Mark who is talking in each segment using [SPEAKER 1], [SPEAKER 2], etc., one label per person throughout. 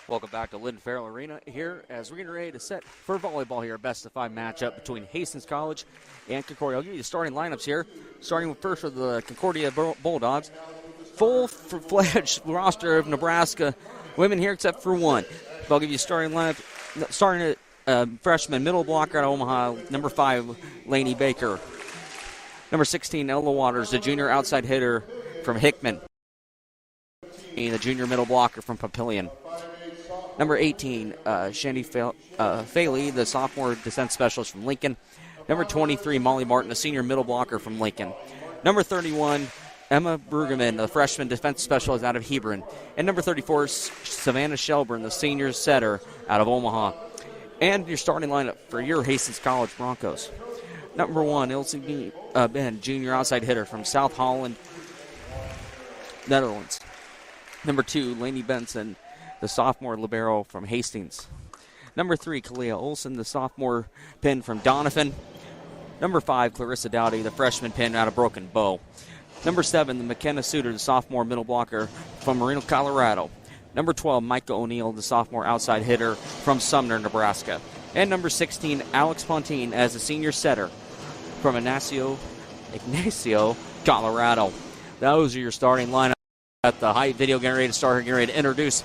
[SPEAKER 1] Welcome back to Lynn Farrell Arena here as we're getting ready to set for volleyball here. Best of 5 matchup between Hastings College and Concordia. I'll give you the starting lineups here. Starting with first with the Concordia Bulldogs. Full-fledged roster of Nebraska women here except for one. I'll give you a starting lineup. Starting at freshman middle blocker out of Omaha, number 5, Lainey Baker. Number 16, Ella Waters, the junior outside hitter from Hickman. And the junior middle blocker from Papillion. Number 18, Shandy Faley, the sophomore defense specialist from Lincoln. Number 23, Molly Martin, the senior middle blocker from Lincoln. Number 31, Emma Brueggemann, the freshman defense specialist out of Hebron. And number 34, Savannah Shelburne, the senior setter out of Omaha. And your starting lineup for your Hastings College Broncos. Number 1, Ilse Ben, junior outside hitter from South Holland, Netherlands. Number 2, Lainey Benson, the sophomore libero from Hastings. Number 3, Kalia Olson, the sophomore pin from Donovan. Number 5, Clarissa Dowdy, the freshman pin out of Broken Bow. Number 7, the McKenna Suter, the sophomore middle blocker from Marino, Colorado. Number 12, Micah O'Neill, the sophomore outside hitter from Sumner, Nebraska. And number 16, Alex Pontine as a senior setter from Ignacio, Colorado. Those are your starting lineup. At the Height video getting ready to start, getting ready to introduce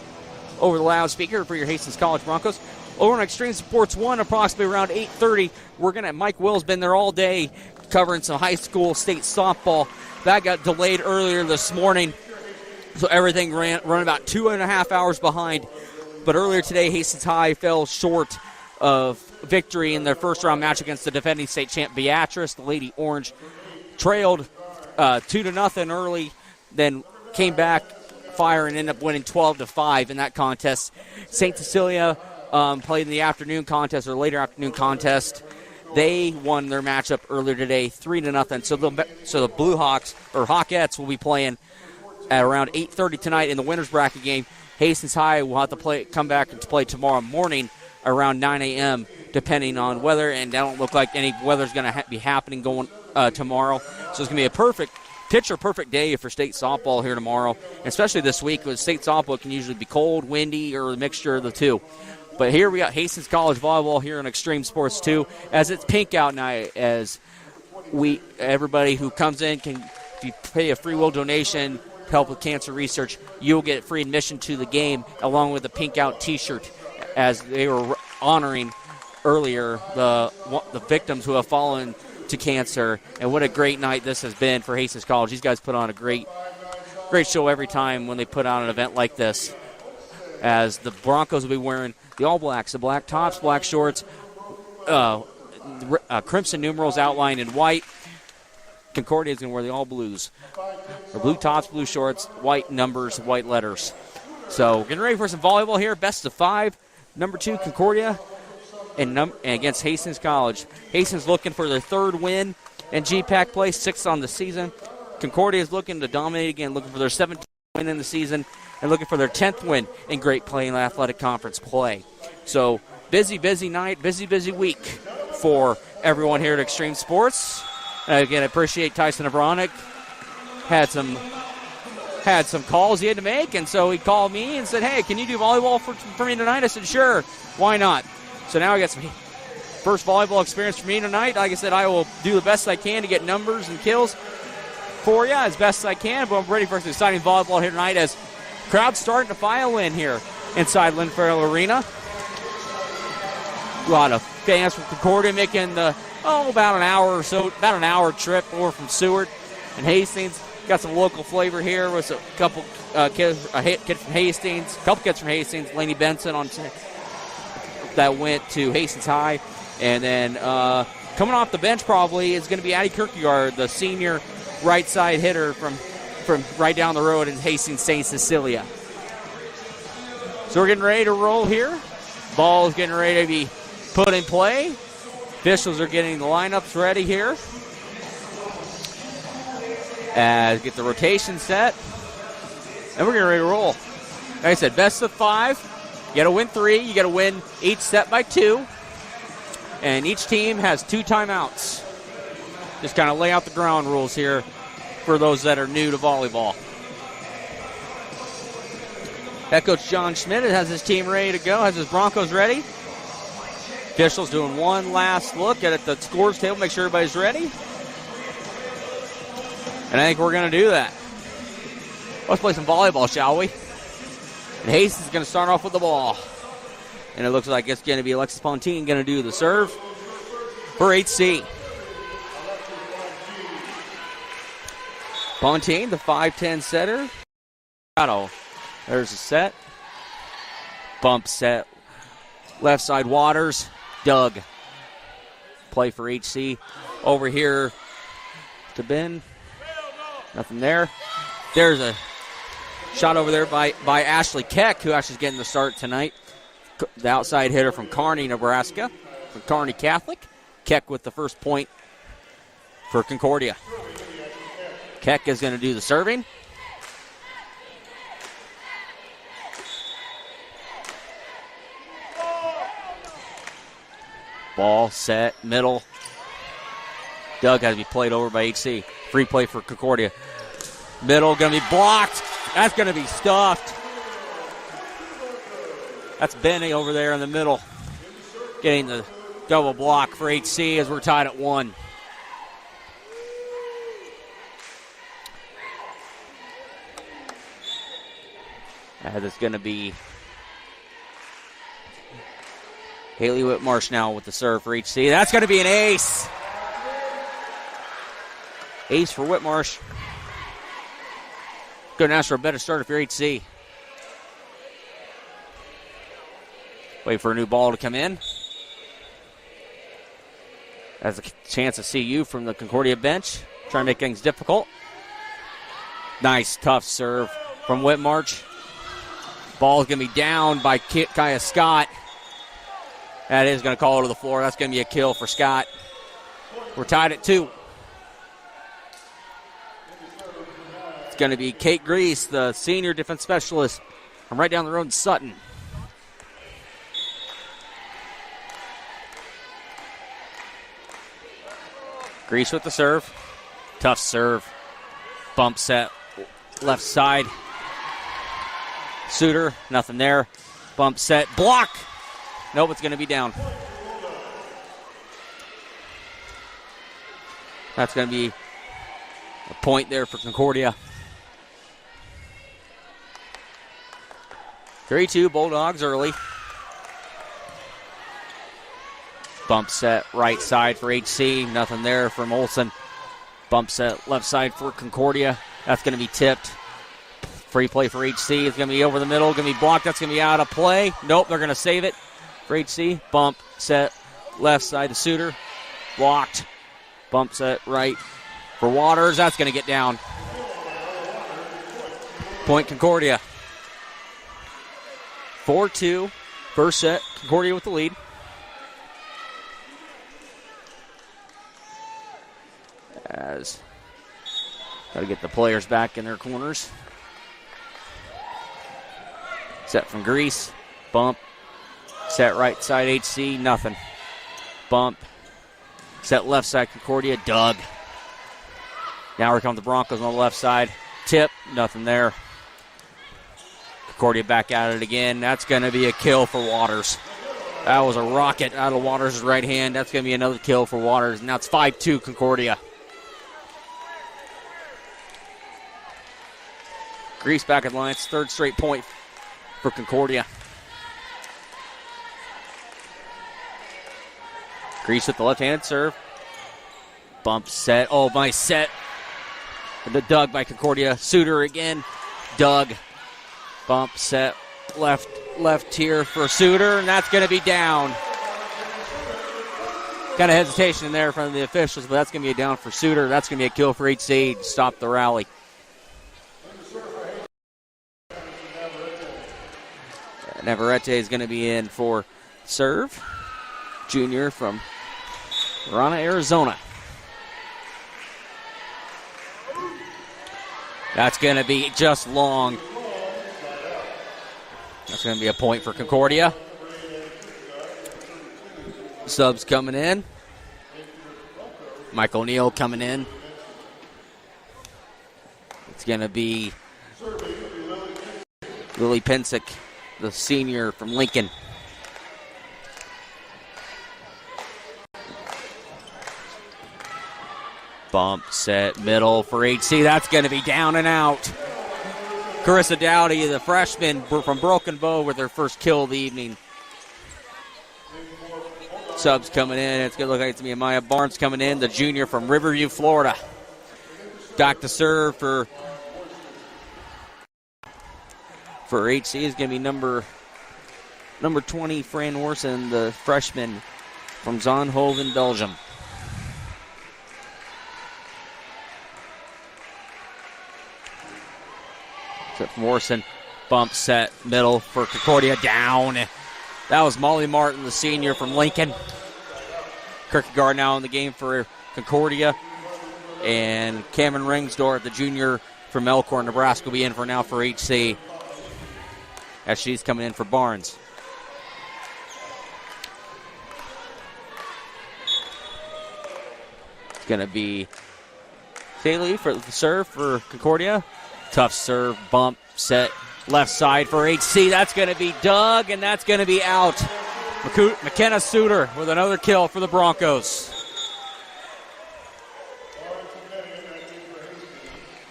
[SPEAKER 1] over the loudspeaker for your Hastings College Broncos. Over on Extreme Sports 1, approximately around 8:30, we're going to, Mike Will's been there all day covering some high school state softball. That got delayed earlier this morning, so everything ran about 2.5 hours behind. But earlier today, Hastings High fell short of victory in their first round match against the defending state champ Beatrice. The Lady Orange trailed 2-0 early, then came back fire and ended up winning 12-5 in that contest. St. Cecilia played in the afternoon contest or later afternoon contest. They won their matchup earlier today, 3-0. So the Blue Hawks or Hawkettes will be playing at around 8:30 tonight in the winners bracket game. Hastings High will have to come back and play tomorrow morning around 9 a.m. depending on weather, and that don't look like any weather's going to be happening going tomorrow. So it's going to be a perfect day for state softball here tomorrow, especially this week because state softball can usually be cold, windy, or a mixture of the two. But here we got Hastings College volleyball here on Extreme Sports 2 as it's pink out night. As everybody who comes in can, if you pay a free will donation to help with cancer research, you'll get free admission to the game along with a pink out T-shirt, as they were honoring earlier the victims who have fallen to cancer. And what a great night this has been for Hastings College. These guys put on a great show every time when they put on an event like this, as the Broncos will be wearing the All Blacks, the black tops, black shorts, crimson numerals outlined in white. Concordia is going to wear the all blues. The blue tops, blue shorts, white numbers, white letters. So getting ready for some volleyball here. Best of 5. Number 2, Concordia and against Hastings College. Hastings looking for their 3rd win in GPAC play, 6th on the season. Concordia is looking to dominate again, looking for their 17th win in the season and looking for their 10th win in Great Plains Athletic Conference play. So busy night, busy week for everyone here at Extreme Sports. And again, I appreciate Tyson Abronic. Had some calls he had to make, and so he called me and said, hey, can you do volleyball for me tonight? I said, sure, why not? So now I got some first volleyball experience for me tonight. Like I said, I will do the best I can to get numbers and kills for you as best as I can, but I'm ready for some exciting volleyball here tonight as crowd's starting to file in here inside Lynn Farrell Arena. A lot of fans from Concordia making about an hour trip over from Seward and Hastings. Got some local flavor here with a couple kid from Hastings, a couple kids from Hastings, Lainey Benson that went to Hastings High. And then coming off the bench probably is going to be Addie Kierkegaard, the senior right side hitter from right down the road in Hastings St. Cecilia. So we're getting ready to roll here. Ball is getting ready to be put in play. Officials are getting the lineups ready here. Get the rotation set. And we're getting ready to roll. Like I said, best of 5. You got to win 3. You got to win each set by 2. And each team has 2 timeouts. Just kind of lay out the ground rules here for those that are new to volleyball. Head coach John Schmidt has his team ready to go, has his Broncos ready. Officials doing one last look at the scores table, make sure everybody's ready. And I think we're going to do that. Let's play some volleyball, shall we? And Hastings is going to start off with the ball. And it looks like it's going to be Alexis Pontine going to do the serve for HC. Pontine, the 5'10 setter. There's a set. Bump set. Left side Waters. Doug. Play for HC. Over here to Ben. Nothing there. There's a shot over there by Ashley Keck, who actually is getting the start tonight. The outside hitter from Kearney, Nebraska. From Kearney Catholic. Keck with the first point for Concordia. Keck is going to do the serving. Ball set, middle. Doug has to be played over by HC. Free play for Concordia. Middle going to be blocked. That's going to be stuffed. That's Benny over there in the middle, getting the double block for HC as we're tied at 1. That's going to be Haley Whitmarsh now with the serve for HC. That's going to be an ace. Ace for Whitmarsh. Going to ask for a better start for HC. Wait for a new ball to come in. Has a chance to see you from the Concordia bench. Trying to make things difficult. Nice, tough serve from Whitmarsh. Ball's going to be down by Kaya Scott. That is going to call it to the floor. That's going to be a kill for Scott. We're tied at 2. It's going to be Kate Grease, the senior defense specialist from right down the road in Sutton. Grease with the serve. Tough serve. Bump set. Left side. Suter. Nothing there. Bump set. Block. Nope, it's going to be down. That's going to be a point there for Concordia. 3-2 Bulldogs early. Bump set right side for HC. Nothing there from Olsen. Bump set left side for Concordia. That's going to be tipped. Free play for HC. It's going to be over the middle. Going to be blocked. That's going to be out of play. Nope, they're going to save it for HC. Bump set left side to Suter. Blocked. Bump set right for Waters. That's going to get down. Point Concordia. 4-2. First set. Concordia with the lead. As got to get the players back in their corners. Set from Grease. Bump. Set right side HC. Nothing. Bump. Set left side Concordia. Doug. Now here come the Broncos on the left side. Tip. Nothing there. Concordia back at it again. That's going to be a kill for Waters. That was a rocket out of Waters' right hand. That's going to be another kill for Waters. Now it's 5-2 Concordia. Grease back at the line. It's third straight point for Concordia. Grease with the left-handed serve. Bump set. Oh, nice set. The Doug by Concordia. Suter again. Doug. Bump set. Left here for Suter, and that's going to be down. Kind of hesitation there from the officials, but that's going to be a down for Suter. That's going to be a kill for HC to stop the rally. Navarrete is going to be in for serve. Junior from Marana, Arizona. That's going to be just long. That's going to be a point for Concordia. Subs coming in. Mike O'Neill coming in. It's going to be Lily Pensick, the senior from Lincoln. Bump, set, middle for HC. That's going to be down and out. Carissa Dowdy, the freshman from Broken Bow, with her first kill of the evening. Subs coming in. It's going to look like it's going to be Maya Barnes coming in, the junior from Riverview, Florida. Back to serve for HC is going to be number 20, Fran Orson, the freshman from Zonhoven, Belgium. So Morrison, bump, set, middle for Concordia, down. That was Molly Martin, the senior from Lincoln. Kierkegaard now in the game for Concordia. And Cameron Ringsdorf, the junior from Elkhorn, Nebraska, will be in for now for HC, as she's coming in for Barnes. It's going to be Haley for the serve for Concordia. Tough serve, bump, set, left side for HC. That's going to be Doug, and that's going to be out. McKenna Suter with another kill for the Broncos.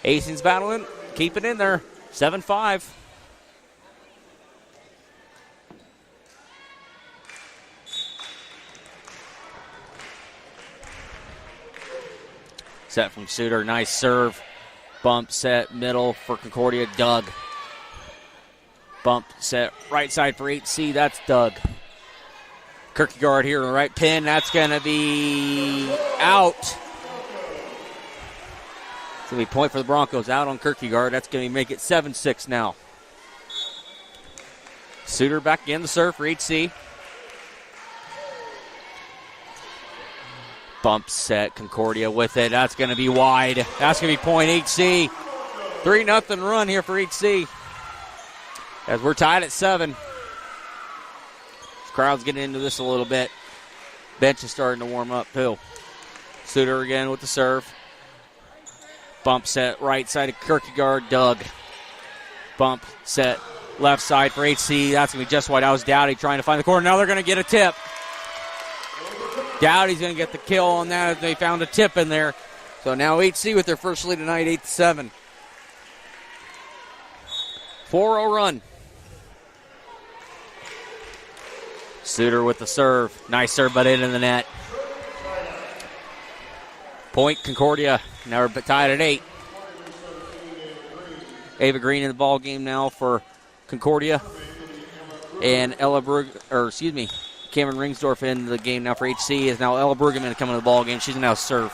[SPEAKER 1] Hastings battling, keep it in there, 7-5. Set from Suter, nice serve. Bump, set, middle for Concordia, Doug. Bump, set, right side for HC, that's Doug. Kierkegaard here in the right pin, that's going to be out. It's going to be point for the Broncos, out on Kierkegaard. That's going to make it 7-6 now. Suter back in the serve for HC. Bump, set, Concordia with it. That's going to be wide. That's going to be point HC. 3-0 run here for HC, as we're tied at 7. This crowd's getting into this a little bit. Bench is starting to warm up too. Suter again with the serve. Bump, set, right side of Kierkegaard, Doug. Bump, set, left side for HC. That's going to be just wide. That was Dowdy trying to find the corner. Now they're going to get a tip. Dowdy's going to get the kill on that. They found a tip in there. So now HC with their first lead tonight, 8-7. 4-0 run. Suter with the serve. Nice serve, but in the net. Point Concordia. Now we're tied at 8. Ava Green in the ball game now for Concordia. And Cameron Ringsdorf in the game now for HC. Is now Ella Brueggemann coming to the ball game. She's now serve.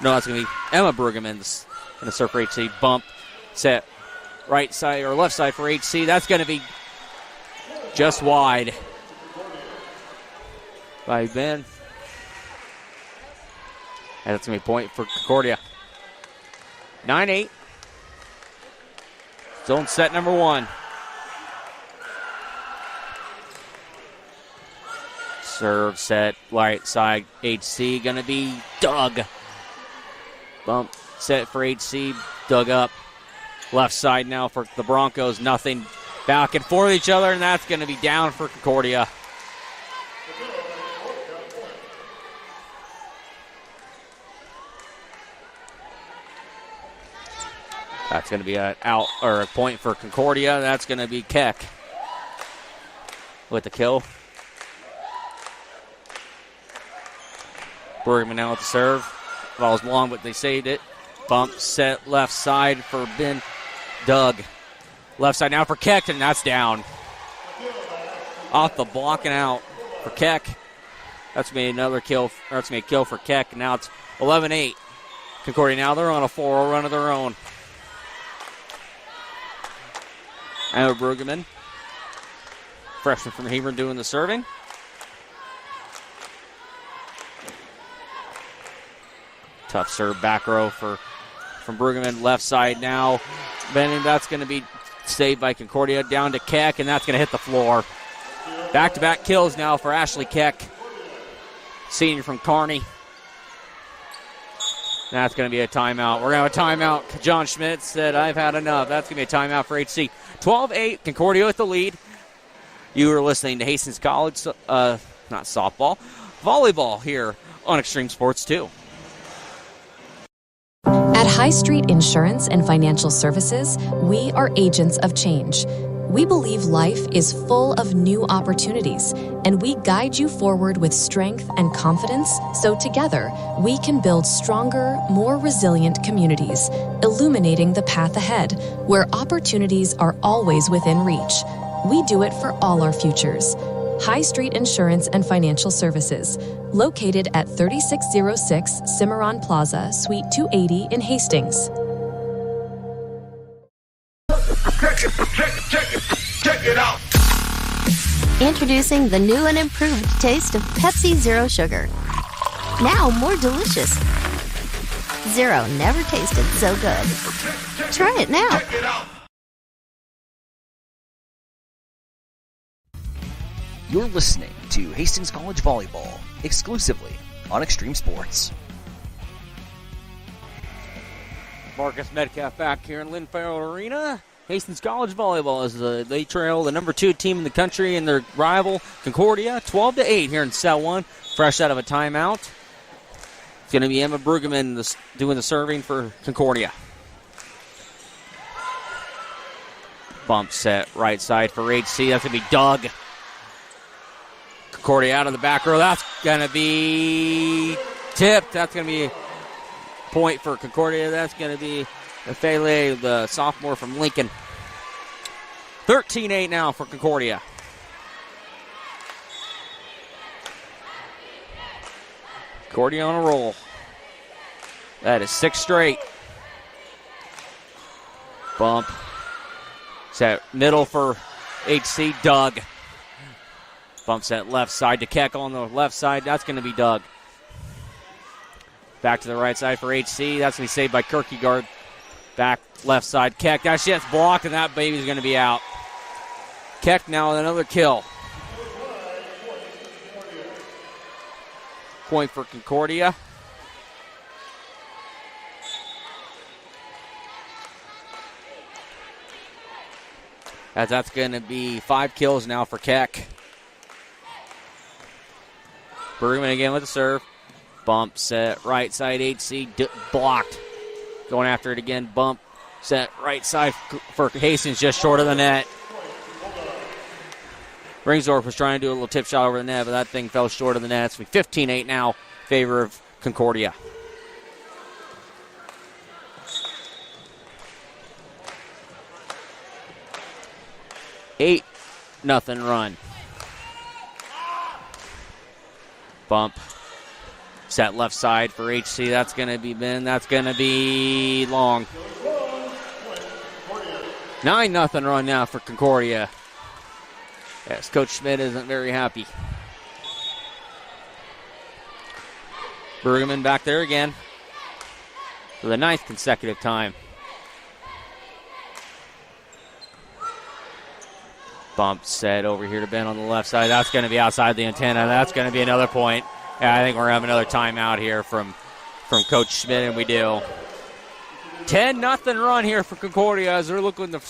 [SPEAKER 1] No, that's going to be Emma Brueggemann in the serve for HC. Bump, set, right side or left side for HC. That's going to be just wide by Ben. And that's going to be a point for Concordia. 9-8. Zone set number 1. Serve, set, right side, HC, going to be Doug. Bump, set for HC, Doug up. Left side now for the Broncos, nothing. Back and forth each other, and that's going to be down for Concordia. That's going to be a point for Concordia. That's going to be Keck with the kill. Brueggemann now with the serve. Ball was long, but they saved it. Bump, set, left side for Ben. Doug. Left side now for Keck, and that's down. Off the block and out for Keck. That's made another kill. That's made a kill for Keck. Now it's 11-8. Concordia now they're on a 4-0 run of their own. Emma Brueggemann, freshman from Hebron, doing the serving. Tough serve back row from Brueggemann. Left side now. Bending, that's going to be saved by Concordia. Down to Keck, and that's going to hit the floor. Back-to-back kills now for Ashley Keck, senior from Kearney. That's going to be a timeout. We're going to have a timeout. John Schmidt said, I've had enough. That's going to be a timeout for HC. 12-8, Concordia with the lead. You are listening to Hastings College, not softball, volleyball here on Extreme Sports 2.
[SPEAKER 2] At High Street Insurance and Financial Services, we are agents of change. We believe life is full of new opportunities, and we guide you forward with strength and confidence so together we can build stronger, more resilient communities, illuminating the path ahead where opportunities are always within reach. We do it for all our futures. High Street Insurance and Financial Services, located at 3606 Cimarron Plaza, Suite 280 in Hastings.
[SPEAKER 3] Check it out.
[SPEAKER 4] Introducing the new and improved taste of Pepsi Zero Sugar. Now more delicious. Zero never tasted so good. Try it now.
[SPEAKER 3] Check it out.
[SPEAKER 5] You're listening to Hastings College Volleyball, exclusively on Extreme Sports.
[SPEAKER 1] Marcus Metcalf back here in Lynn Farrell Arena. Hastings College Volleyball as they trail the number 2 team in the country and their rival Concordia 12-8 here in set 1, fresh out of a timeout. It's going to be Emma Brueggemann doing the serving for Concordia. Bump set right side for HC. That's going to be Doug. Concordia out of the back row. That's going to be tipped. That's going to be a point for Concordia. That's going to be Fele, the sophomore from Lincoln. 13-8 now for Concordia. Concordia on a roll. That is 6 straight. Bump. Set middle for HC, Doug. Bump set left side to Keck on the left side. That's going to be Doug. Back to the right side for HC. That's going to be saved by Kierkegaard. Back left side, Keck. That shit's blocked, and that baby's going to be out. Keck now with another kill. Point for Concordia. As that's going to be 5 kills now for Keck. Bergman again with the serve. Bump set right side, HC blocked. Going after it again. Bump set right side for Hastings, just short of the net. Ringsdorf was trying to do a little tip shot over the net, but that thing fell short of the net. It's 15-8 now in favor of Concordia. Eight nothing run. Bump. Set left side for HC. That's going to be Ben. That's going to be long. 9-0 run now for Concordia. Yes, Coach Schmidt isn't very happy. Bergman back there again for the 9th consecutive time. Bump set over here to Ben on the left side. That's going to be outside the antenna. That's going to be another point. Yeah, I think we're having another timeout here from Coach Schmidt, and we do. 10-0 run here for Concordia as they're looking to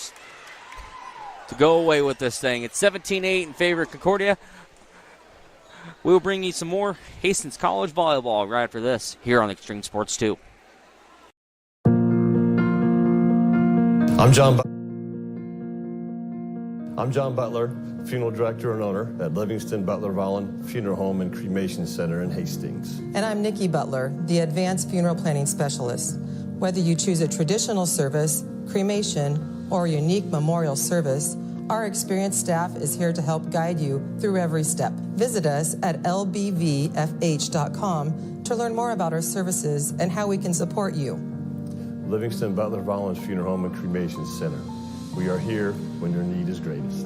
[SPEAKER 1] go away with this thing. It's 17-8 in favor of Concordia. We'll bring you some more Hastings College volleyball right after this here on Extreme Sports 2.
[SPEAKER 6] I'm John Butler, funeral director and owner at Livingston Butler Vollen Funeral Home and Cremation Center in Hastings.
[SPEAKER 7] And I'm Nikki Butler, the Advanced Funeral Planning Specialist. Whether you choose a traditional service, cremation, or a unique memorial service, our experienced staff is here to help guide you through every step. Visit us at lbvfh.com to learn more about our services and how we can support you.
[SPEAKER 6] Livingston Butler Vollen Funeral Home and Cremation Center. We are here when your need is greatest.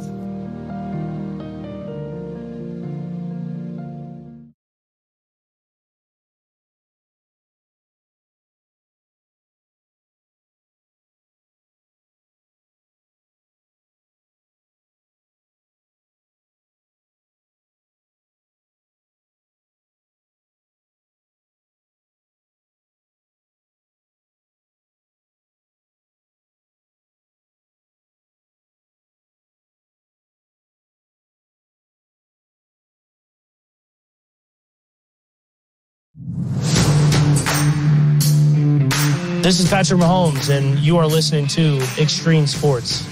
[SPEAKER 3] This is Patrick Mahomes, and you are listening to Extreme Sports.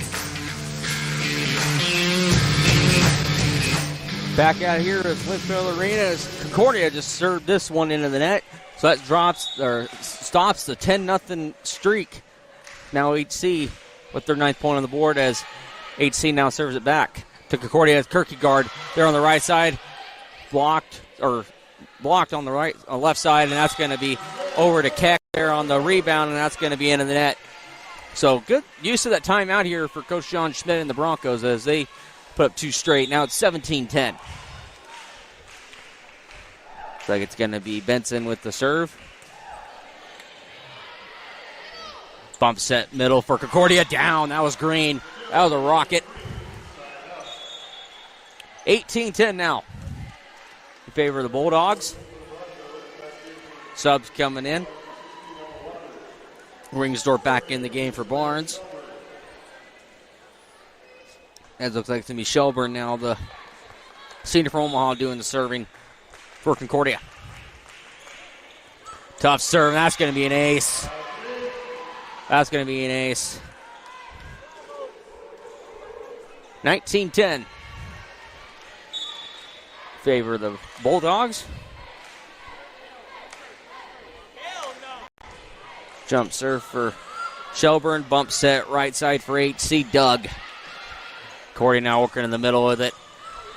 [SPEAKER 1] Back out here at Smithfield Arena as Concordia just served this one into the net. So that stops the 10-0 streak. Now HC with their 9th point on the board as HC now serves it back to Concordia as Kierkegaard. They're on the right side, blocked on the left side, and that's going to be over to Keck there on the rebound, and that's going to be into the net. So good use of that timeout here for Coach John Schmidt and the Broncos as they put up 2 straight. Now it's 17-10. Looks like it's going to be Benson with the serve. Bump set middle for Concordia. Down. That was Green. That was a rocket. 18-10 now in favor of the Bulldogs. Subs coming in. Ringsdorf back in the game for Barnes. It looks like it's going to be Shelburne now, the senior from Omaha, doing the serving for Concordia. Tough serve. That's going to be an ace. That's going to be an ace. 19-10. Favor of the Bulldogs. Jump serve for Shelburne. Bump set right side for HC. Doug. Concordia now working in the middle with it.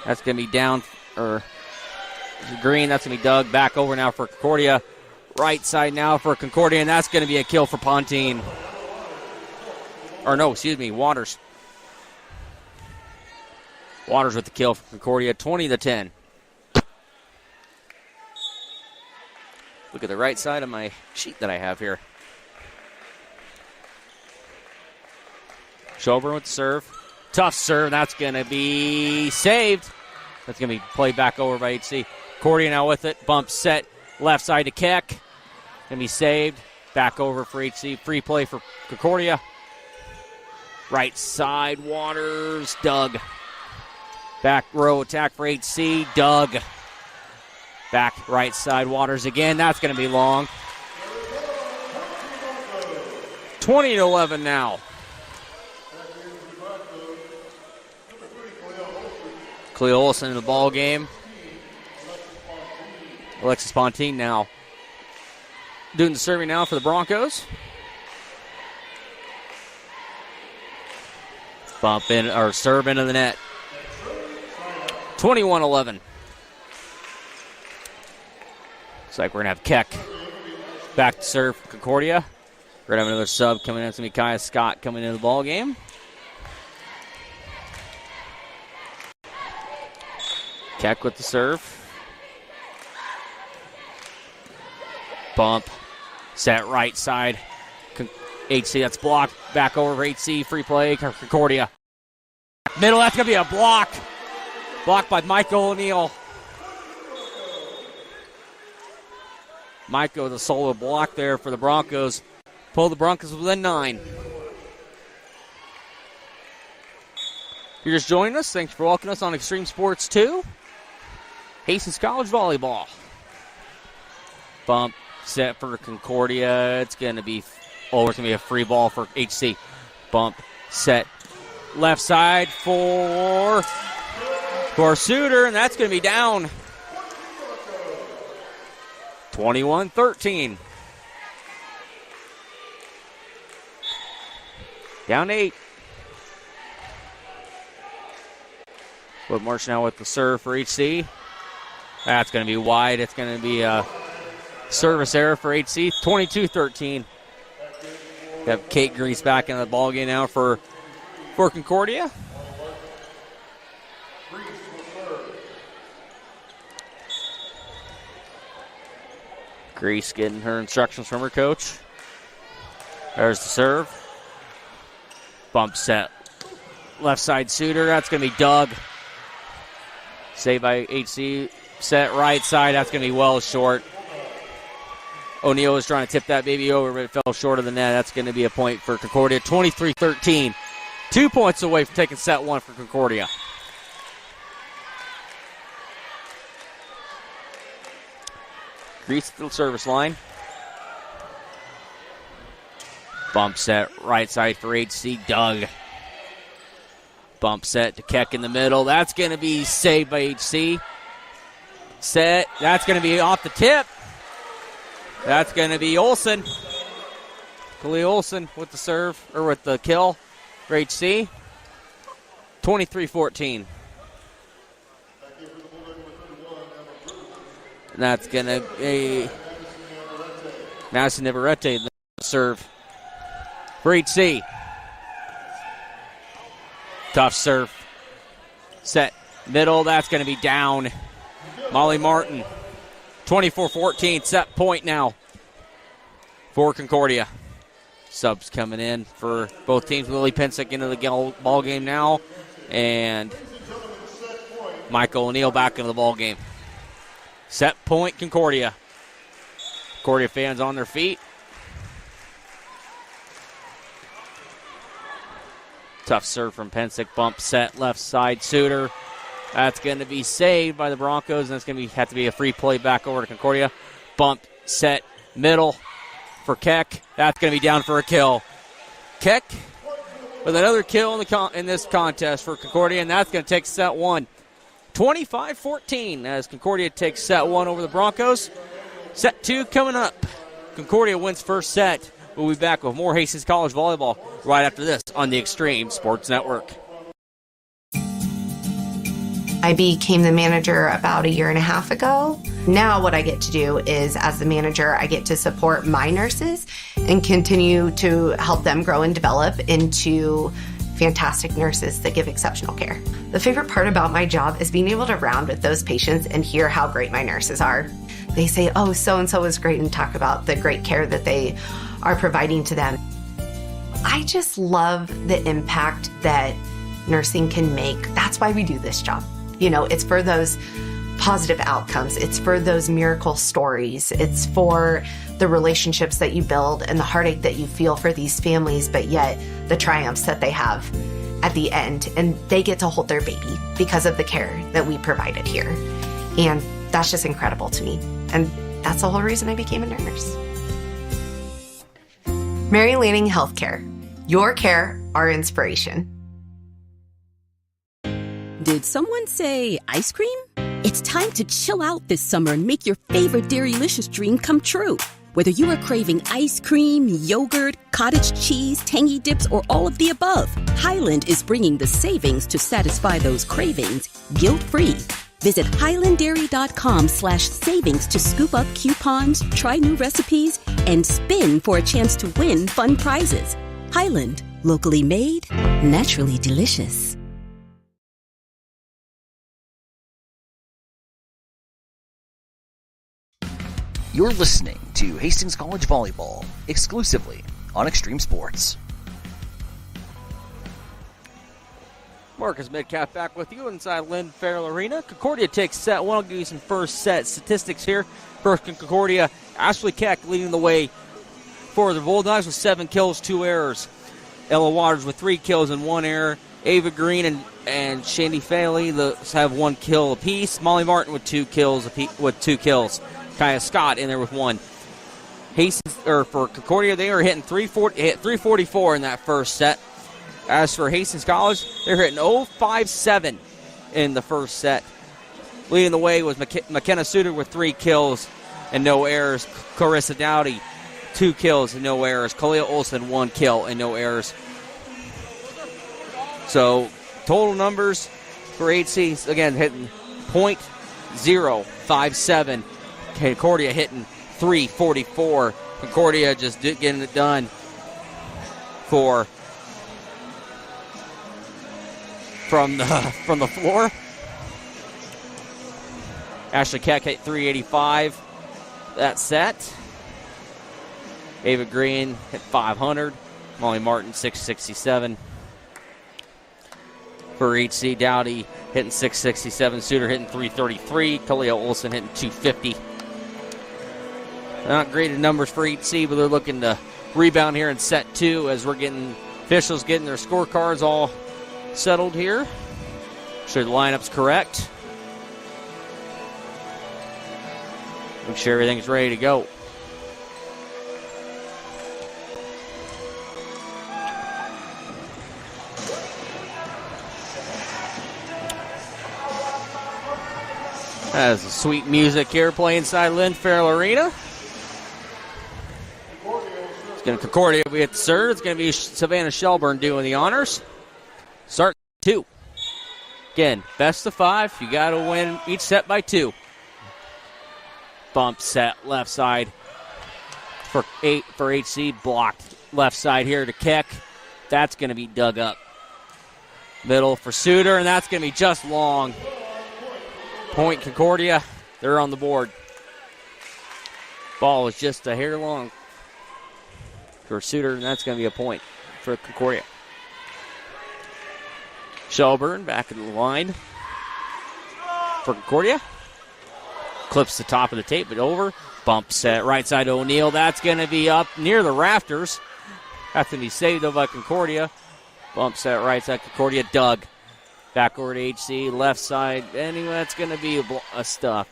[SPEAKER 1] That's going to be down, or Green. That's going to be Doug. Back over now for Concordia. Right side now for Concordia, and that's going to be a kill for Pontine. Or no, excuse me, Waters. Waters with the kill for Concordia, 20-10. Look at the right side of my sheet that I have here. Shelburne with the serve. Tough serve. That's going to be saved. That's going to be played back over by HC. Concordia now with it. Bump set. Left side to Keck. Going to be saved. Back over for HC. Free play for Concordia. Right side. Waters. Doug. Back row attack for HC. Doug. Back right side. Waters again. That's going to be long. 20-11 now. Cleo Olsen in the ball game. Alexis Pontine now doing the serving now for the Broncos. Bump in, or serve into the net. 21-11. Looks like we're going to have Keck back to serve for Concordia. We're going to have another sub coming in. It's going to be Kaya Scott coming into the ball game. Keck with the serve. Bump. Set right side. HC, that's blocked. Back over for HC. Free play. Concordia. Middle, that's going to be a block. Blocked by Michael O'Neill. Michael with a solo block there for the Broncos. Pull the Broncos within 9. If you're just joining us, thanks for welcoming us on Extreme Sports 2. Hastings College Volleyball. Bump set for Concordia. It's going to be a free ball for HC. Bump set left side for Suter, and that's going to be down. 21-13. Down 8. But March now with the serve for HC. That's going to be wide. It's going to be a service error for HC. 22-13. We have Kate Grease back in the ballgame now for Concordia. Grease getting her instructions from her coach. There's the serve. Bump set. Left side Suter. That's going to be Doug. Saved by HC. Set right side. That's going to be well short. O'Neal was trying to tip that baby over, but it fell short of the net. That's going to be a point for Concordia. 23-13. 2 points away from taking set 1 for Concordia. Grease to the service line. Bump set right side for HC. Doug. Bump set to Keck in the middle. That's going to be saved by HC. Set. That's going to be off the tip. That's going to be Olsen. Khalil Olsen with the serve, or with the kill for HC. 23-14. And that's going to be Madison Navarrete, the serve for HC. Tough serve. Set middle. That's going to be down. Molly Martin. 24-14. Set point now for Concordia. Subs coming in for both teams. Lily Pensick into the ball game now. And Michael O'Neill back into the ball game. Set point Concordia. Concordia fans on their feet. Tough serve from Pensick. Bump set left side. Suter. That's going to be saved by the Broncos, and that's going to have to be a free play back over to Concordia. Bump set middle for Keck. That's going to be down for a kill. Keck with another kill in this contest for Concordia, and that's going to take set one. 25-14 as Concordia takes set one over the Broncos. Set two coming up. Concordia wins first set. We'll be back with more Hastings College volleyball right after this on the Extreme Sports Network.
[SPEAKER 8] I became the manager about 1.5 years ago. Now what I get to do is, as the manager, I get to support my nurses and continue to help them grow and develop into fantastic nurses that give exceptional care. The favorite part about my job is being able to round with those patients and hear how great my nurses are. They say, oh, so-and-so was great, and talk about the great care that they are providing to them. I just love the impact that nursing can make. That's why we do this job. You know, it's for those positive outcomes. It's for those miracle stories. It's for the relationships that you build and the heartache that you feel for these families, but yet the triumphs that they have at the end. And they get to hold their baby because of the care that we provided here. And that's just incredible to me. And that's the whole reason I became a nurse. Mary Lanning Healthcare. Your care, our inspiration.
[SPEAKER 9] Did someone say ice cream? It's time to chill out this summer and make your favorite Dairylicious dream come true. Whether you are craving ice cream, yogurt, cottage cheese, tangy dips, or all of the above, Highland is bringing the savings to satisfy those cravings guilt-free. Visit highlanddairy.com/savings to scoop up coupons, try new recipes, and spin for a chance to win fun prizes. Highland, locally made, naturally delicious.
[SPEAKER 5] You're listening to Hastings College Volleyball, exclusively on Extreme Sports.
[SPEAKER 1] Marcus Metcalf back with you inside Lynn Farrell Arena. Concordia takes set one. I'll give you some first set statistics here. First, Concordia, Ashley Keck leading the way for the Bulldogs with 7 kills, 2 errors. Ella Waters with 3 kills and 1 error. Ava Green and Shandy Faley have 1 kill apiece. Molly Martin with 2 kills. Kaya Scott in there with 1. For Concordia, they are hitting 344 in that first set. As for Hastings College, they're hitting 057 in the first set. Leading the way was McKenna Suter with 3 kills and no errors. Carissa Dowdy, 2 kills and no errors. Khalil Olsen, 1 kill and no errors. So, total numbers for HC, again, hitting .057. Concordia hitting 344. Concordia just getting it done from the floor. Ashley Keck hit 385 that set. Ava Green hit 500. Molly Martin 667. For HC, Dowdy hitting 667. Suter hitting 333. Khalil Olsen hitting 250. Not great numbers for HC, but they're looking to rebound here in set 2 as we're getting officials getting their scorecards all settled here. Make sure the lineup's correct. Make sure everything's ready to go. That's sweet music here playing inside Lynn Farrell Arena. It's going to Concordia be at the serve. It's going to be Savannah Shelburne doing the honors. Start 2. Again, best of 5. You got to win each set by 2. Bump set left side for HC. Blocked left side here to Keck. That's going to be dug up. Middle for Suter, and that's going to be just long. Point Concordia. They're on the board. Ball is just a hair long for Suter, and that's going to be a point for Concordia. Shelburne back in the line for Concordia. Clips the top of the tape, but over. Bump set right side O'Neill. That's going to be up near the rafters. That's going to be saved though by Concordia. Bump set right side Concordia. Doug. Back over to HC. Left side. Anyway, that's going to be a stuff.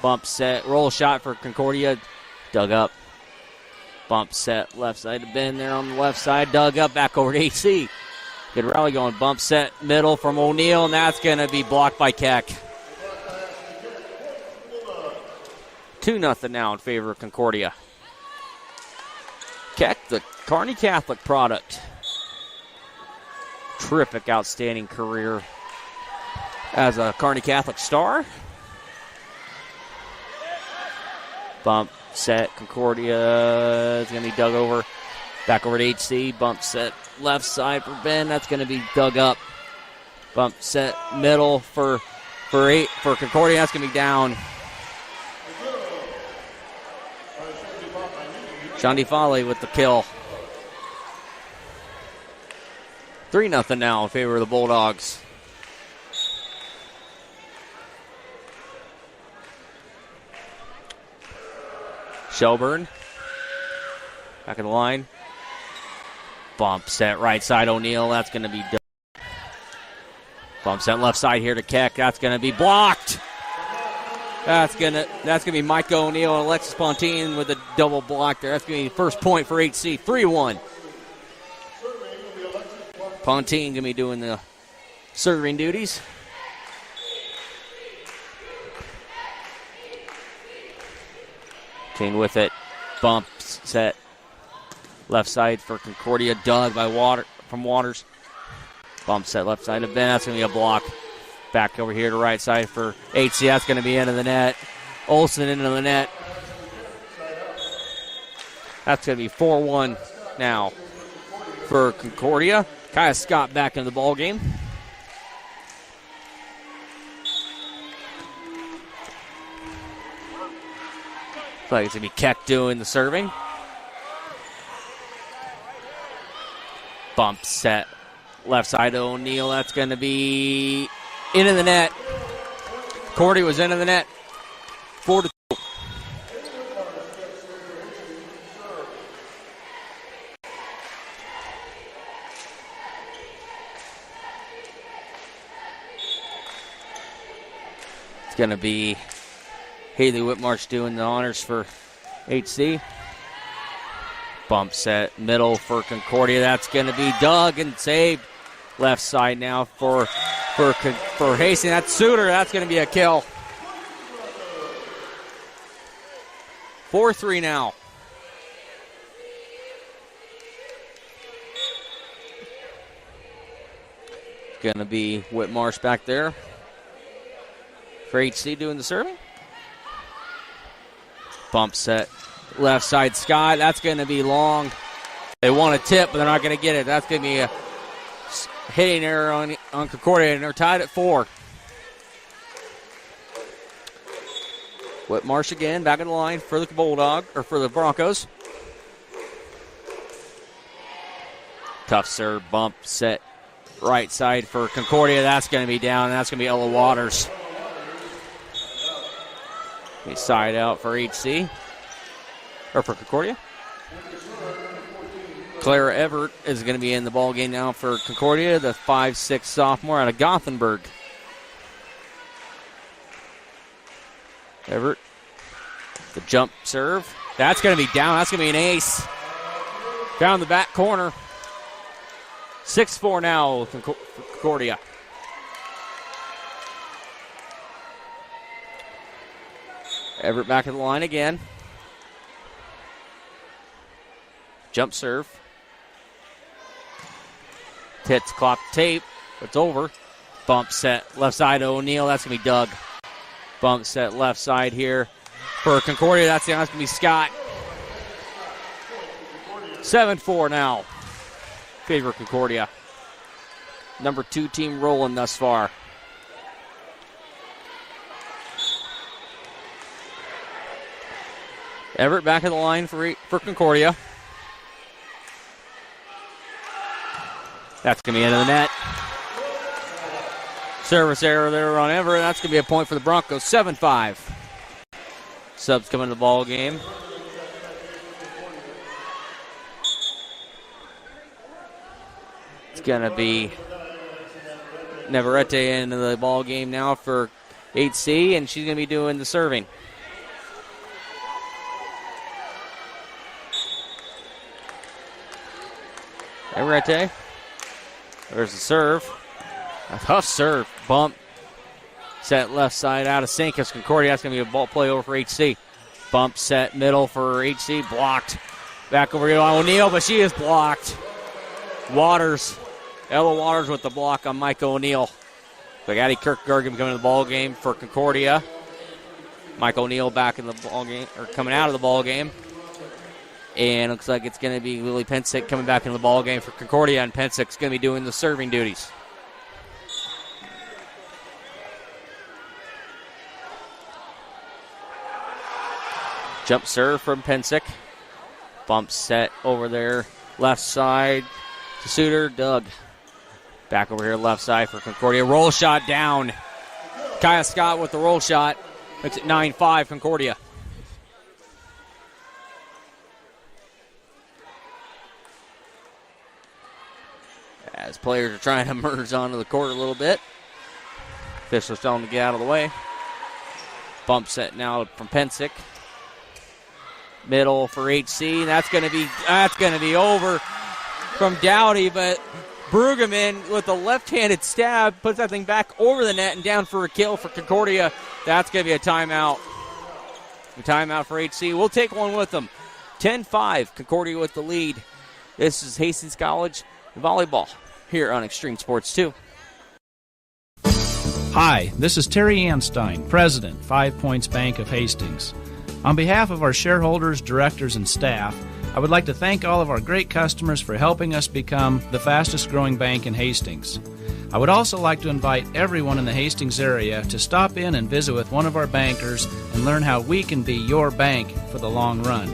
[SPEAKER 1] Bump set. Roll shot for Concordia. Dug up. Bump set. Left side to Ben there on the left side. Dug up. Back over to HC. Good rally going. Bump set. Middle from O'Neill. And that's going to be blocked by Keck. 2-0 now in favor of Concordia. Keck, the Kearney Catholic product. Terrific, outstanding career as a Kearney Catholic star. Bump set, Concordia is going to be dug over. Back over to HC. Bump set, left side for Ben. That's going to be dug up. Bump set, middle for Concordia. That's going to be down. Shandi Foley with the kill. 3-0 now in favor of the Bulldogs. Shelburne. Back in the line. Bump set right side O'Neill. That's going to be done. Bump set left side here to Keck. That's going to be blocked. That's gonna be Micah O'Neill and Alexis Pontine with a double block there. That's gonna be the first point for HC. 3-1. Pontine gonna be doing the serving duties. King with it. Bump set. Left side for Concordia. Dug by Waters. Bump set left side of Ben. That's gonna be a block. Back over here to right side for HC. That's going to be into the net. Olsen into the net. That's going to be 4-1 now for Concordia. Kaya Scott back into the ball game. Looks like it's going to be Keck doing the serving. Bump set. Left side to O'Neill. That's going to be into the net. Cordy was into the net. 4-2. It's going to be Haley Whitmarsh doing the honors for HC. Bump set, middle for Concordia. That's going to be dug and saved. Left side now for Hastings. That's Suter. That's going to be a kill. 4-3 now. Going to be Whitmarsh back there for HC doing the serving. Bump set. Left side Scott. That's going to be long. They want a tip, but they're not going to get it. That's going to be a hitting error on Concordia, and they're tied at 4. Whitmarsh again, back in the line for the Broncos. Tough serve, bump, set, right side for Concordia. That's going to be down, and that's going to be Ella Waters. Side out for HC, or for Concordia. Clara Everett is going to be in the ball game now for Concordia, the 5'6" sophomore out of Gothenburg. Everett, the jump serve. That's going to be down. That's going to be an ace. Down the back corner. 6-4 now for Concordia. Everett back at the line again. Jump serve. Tits clock tape. It's over. Bump set left side to O'Neill. That's going to be Doug. Bump set left side here for Concordia. That's going to be Scott. 7-4 now. Favor Concordia. Number 2 team rolling thus far. Everett back at the line for Concordia. That's going to be into the net. Service error there on Everett. That's going to be a point for the Broncos. 7-5. Subs come into the ball game. It's going to be Navarrete into the ball game now for 8C, and she's going to be doing the serving. Navarrete. There's the serve. A tough serve. Bump. Set left side out of sync as Concordia. That's going to be a ball play over for HC. Bump set middle for HC. Blocked. Back over here on O'Neill, but she is blocked. Waters. Ella Waters with the block on Mike O'Neill. So Addie Kirkgard coming to the ball game for Concordia. Mike O'Neill back in the ball game, or coming out of the ball game. And it looks like it's going to be Lily Pensick coming back into the ball game for Concordia, and Pensick's going to be doing the serving duties. Jump serve from Pensick. Bump set over there, left side to Suter. Doug. Back over here, left side for Concordia. Roll shot down. Kaya Scott with the roll shot. Makes it 9-5 Concordia. As players are trying to merge onto the court a little bit. Officials telling them to get out of the way. Bump set now from Pensick. Middle for HC. That's going to be over from Dowdy, but Brueggemann with a left-handed stab puts that thing back over the net and down for a kill for Concordia. That's going to be a timeout. A timeout for HC. We'll take one with them. 10-5, Concordia with the lead. This is Hastings College volleyball here on Extreme Sports 2.
[SPEAKER 10] Hi, this is Terry Anstein, President, 5 Points Bank of Hastings. On behalf of our shareholders, directors, and staff, I would like to thank all of our great customers for helping us become the fastest growing bank in Hastings. I would also like to invite everyone in the Hastings area to stop in and visit with one of our bankers and learn how we can be your bank for the long run.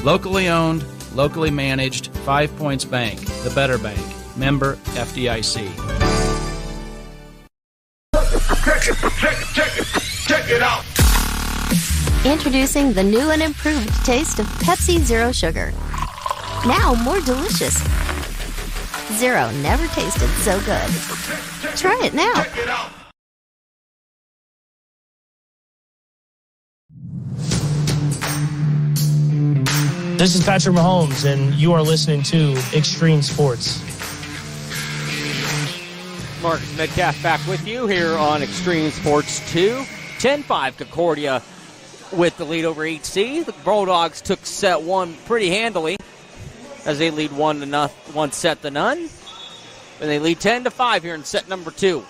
[SPEAKER 10] Locally owned, locally managed, 5 Points Bank, the better bank. Member FDIC.
[SPEAKER 11] Check it out.
[SPEAKER 4] Introducing the new and improved taste of Pepsi Zero Sugar. Now more delicious. Zero never tasted so good. Try it now.
[SPEAKER 3] This is Patrick Mahomes, and you are listening to Extreme Sports.
[SPEAKER 1] Marcus Metcalf back with you here on Extreme Sports 2. 10-5 Concordia with the lead over HC. The Bulldogs took set one pretty handily as they lead 1 set to none. And they lead 10-5 here in set number 2.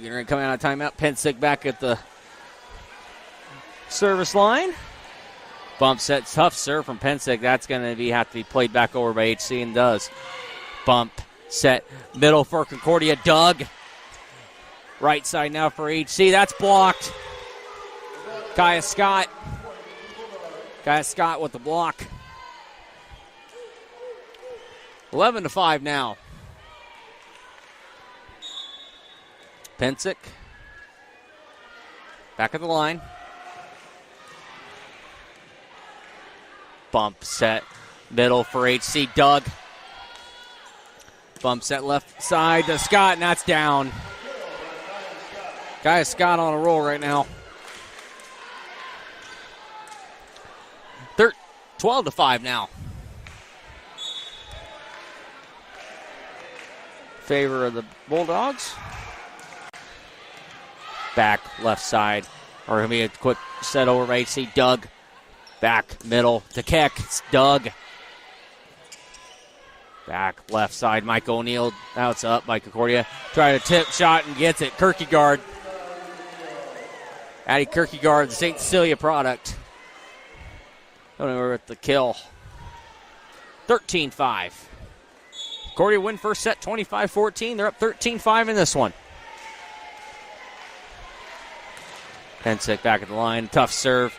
[SPEAKER 1] You're coming out of timeout. Pensick back at the service line. Bump set, tough serve from Pensick. That's going to have to be played back over by HC, and does. Bump set, middle for Concordia. Doug. Right side now for HC. That's blocked. Kaya Scott. Kaya Scott with the block. 11-5 now. Pensick. Back at the line. Bump set. Middle for HC. Doug. Bump set left side to Scott, and that's down. Kaya Scott on a roll right now. 12-5 now. Favor of the Bulldogs. Back left side. Or going to be a quick set over by HC. Doug. Back middle to Keck. It's Doug. Back left side. Mike O'Neill. Now it's up by Concordia. Try to tip shot and gets it. Kierkegaard. Addie Kierkegaard, the St. Cecilia product. Don't know where with the kill. 13-5. Concordia win first set 25-14. They're up 13-5 in this one. Pensick back at the line. Tough serve.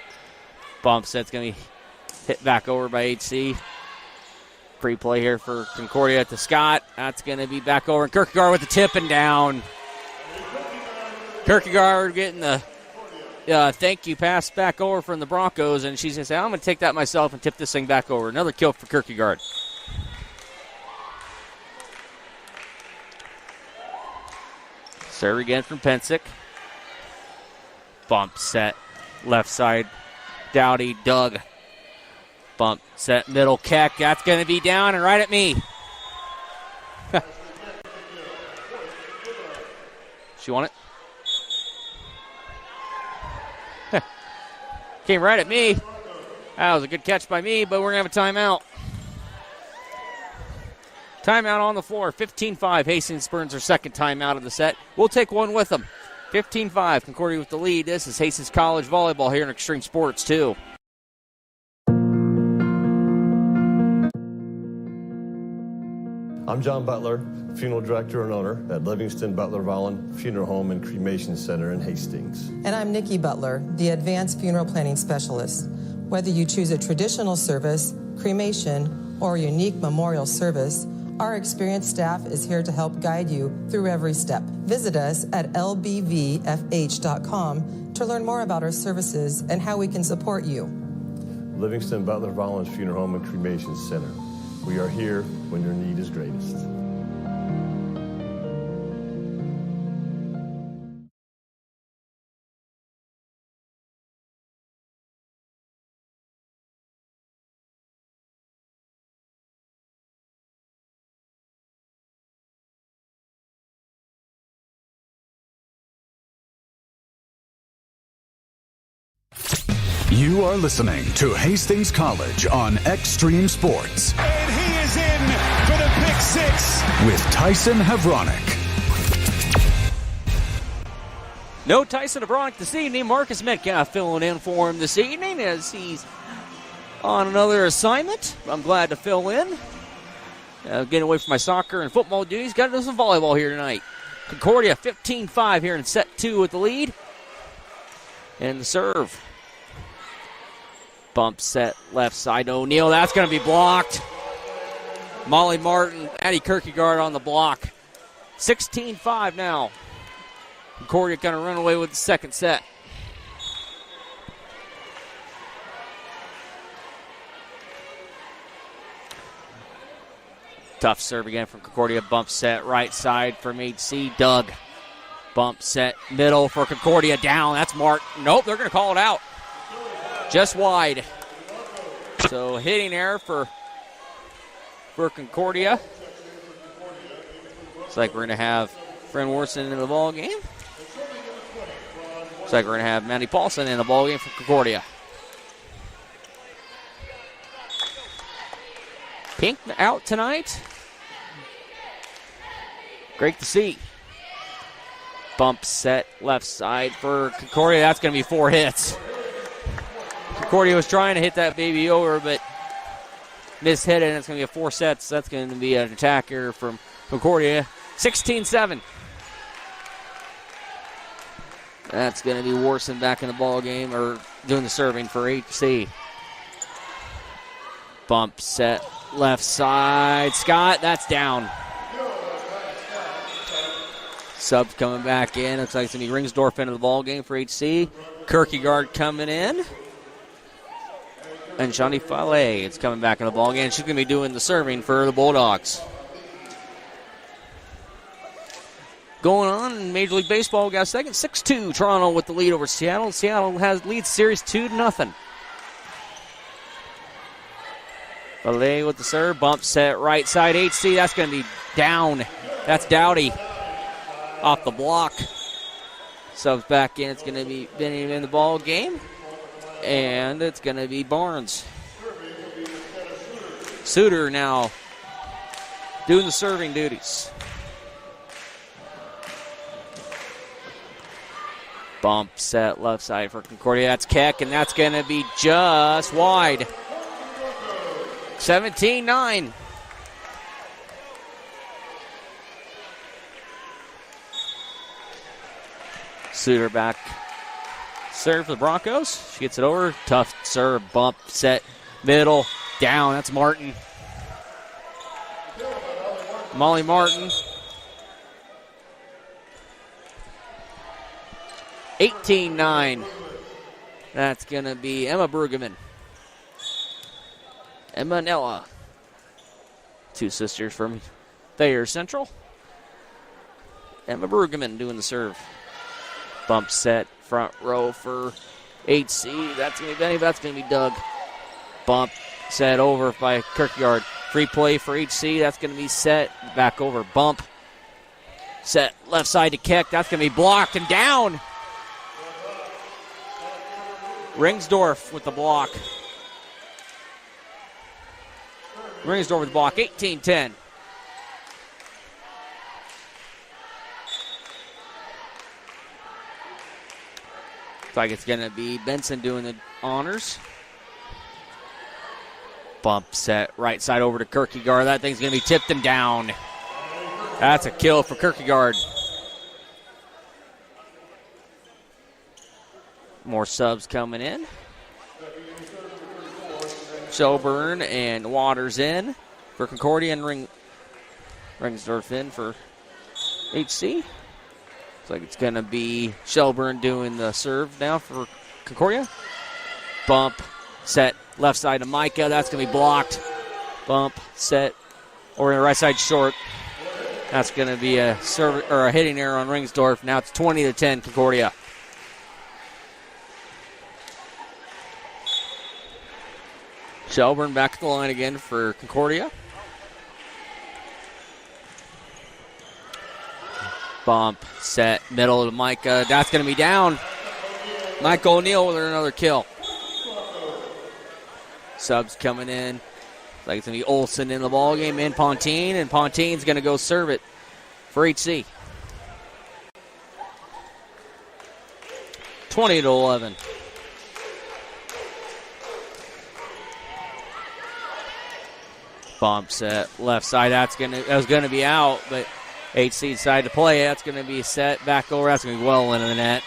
[SPEAKER 1] Bump set's going to be hit back over by HC. Free play here for Concordia to Scott. That's going to be back over. And Kierkegaard with the tip and down. Kierkegaard getting the thank you pass back over from the Broncos. And she's going to say, I'm going to take that myself and tip this thing back over. Another kill for Kierkegaard. Serve again from Pensick. Bump set. Left side. Dowdy, Doug. Bump, set, middle, Keck. That's going to be down and right at me. She won it. Came right at me. That was a good catch by me, but we're going to have a timeout. Timeout on the floor. 15-5. Hastings burns their second timeout of the set. We'll take one with them. 15-5. Concordia with the lead. This is Hastings College volleyball here in Extreme Sports 2.
[SPEAKER 6] I'm John Butler, funeral director and owner at Livingston Butler Vollen Funeral Home and Cremation Center in Hastings.
[SPEAKER 7] And I'm Nikki Butler, the advanced funeral planning specialist. Whether you choose a traditional service, cremation, or a unique memorial service, our experienced staff is here to help guide you through every step. Visit us at lbvfh.com to learn more about our services and how we can support you.
[SPEAKER 6] Livingston Butler Vollen Funeral Home and Cremation Center. We are here when your need is greatest.
[SPEAKER 11] You are listening to Hastings College on Extreme Sports.
[SPEAKER 12] And he is in for the pick six.
[SPEAKER 11] With Tyson Havronik.
[SPEAKER 1] No Tyson Havronik this evening. Marcus Metcalf filling in for him this evening as he's on another assignment. I'm glad to fill in. Getting away from my soccer and football duties. Got to do some volleyball here tonight. Concordia 15-5 here in set 2 with the lead. And the serve. Bump set left side. O'Neill, that's going to be blocked. Molly Martin, Addie Kierkegaard on the block. 16-5 now. Concordia going to run away with the second set. Tough serve again from Concordia. Bump set right side from HC. Doug. Bump set middle for Concordia. Down. That's Martin. Nope, they're going to call it out. Just wide. So hitting error for Concordia. Looks like we're going to have Fran Warson in the ball game. Looks like we're going to have Maddie Paulson in the ball game for Concordia. Pink out tonight. Great to see. Bump set left side for Concordia. That's going to be 4 hits. Concordia was trying to hit that baby over, but mishit it, and it's going to be 4 sets. That's going to be an attack here from Concordia. 16-7. That's going to be Warson back in the ball game, or doing the serving for HC. Bump set left side. Scott, that's down. Subs coming back in. Looks like it's going to be Ringsdorf into the ball game for HC. Kierkegaard coming in. And Shani Fallet is coming back in the ball game. She's going to be doing the serving for the Bulldogs. Going on in Major League Baseball, we got a second. 6-2, Toronto with the lead over Seattle. Seattle leads series 2-0. Fallet with the serve. Bump set right side. HC, that's going to be down. That's Dowdy off the block. Subs back in. It's going to be Benny in the ball game. And it's going to be Barnes. Suter now doing the serving duties. Bump set left side for Concordia. That's Keck, and that's going to be just wide. 17-9. Suter back. Serve for the Broncos. She gets it over. Tough serve. Bump. Set. Middle. Down. That's Martin. Molly Martin. 18-9. That's going to be Emma Brueggemann. Emma and Ella. Two sisters from Thayer Central. Emma Brueggemann doing the serve. Bump set, front row for HC. That's going to be Benny. That's going to be Doug. Bump set over by Kirkyard. Free play for HC. That's going to be set. Back over. Bump. Set left side to Keck. That's going to be blocked and down. Ringsdorf with the block. Ringsdorf with the block. 18-10. Looks like it's going to be Benson doing the honors. Bump set right side over to Kierkegaard. That thing's going to be tipped and down. That's a kill for Kierkegaard. More subs coming in. Shelburne and Waters in for Concordia, and Ringsdorf in for HC. Looks like it's going to be Shelburne doing the serve now for Concordia. Bump, set, left side to Micah. That's going to be blocked. Bump, set, over the right side short. That's going to be a serve or a hitting error on Ringsdorf. Now it's 20-10 Concordia. Shelburne back to the line again for Concordia. Bump, set, middle to Micah. That's going to be down. Michael O'Neill with another kill. Subs coming in. Looks like it's going to be Olsen in the ballgame, and Pontine. And Pontine's going to go serve it for HC. 20-11. Bump set left side. That was going to be out, but HC decided to play. That's going to be set back over. That's going to be well into the net.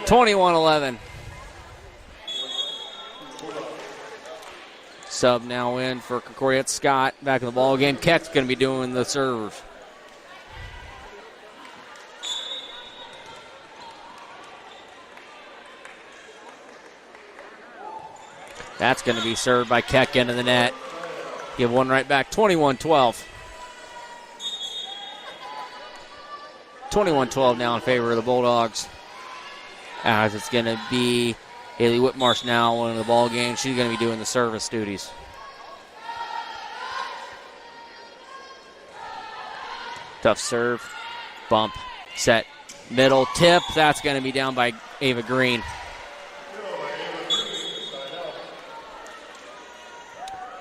[SPEAKER 1] 21-11. Sub now in for Concordia. It's Scott back in the ball game. Keck's going to be doing the serve. That's going to be served by Keck into the net. Give one right back. 21-12. 21-12 now in favor of the Bulldogs. As it's going to be Haley Whitmarsh now in the ball game. She's going to be doing the service duties. Tough serve. Bump. Set. Middle. Tip. That's going to be down by Ava Green.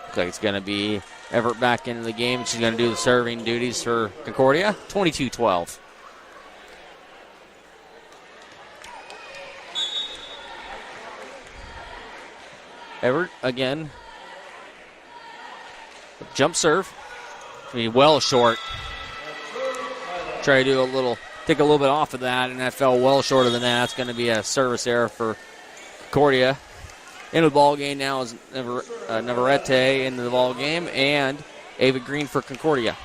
[SPEAKER 1] Looks like it's going to be Everett back into the game. She's going to do the serving duties for Concordia. 22-12. Everett again. Jump serve. Be well short. Try to do take a little bit off of that, and that fell well short of the net. That's going to be a service error for Concordia. Into the ball game now is Navarrete into the ball game, and Ava Green for Concordia.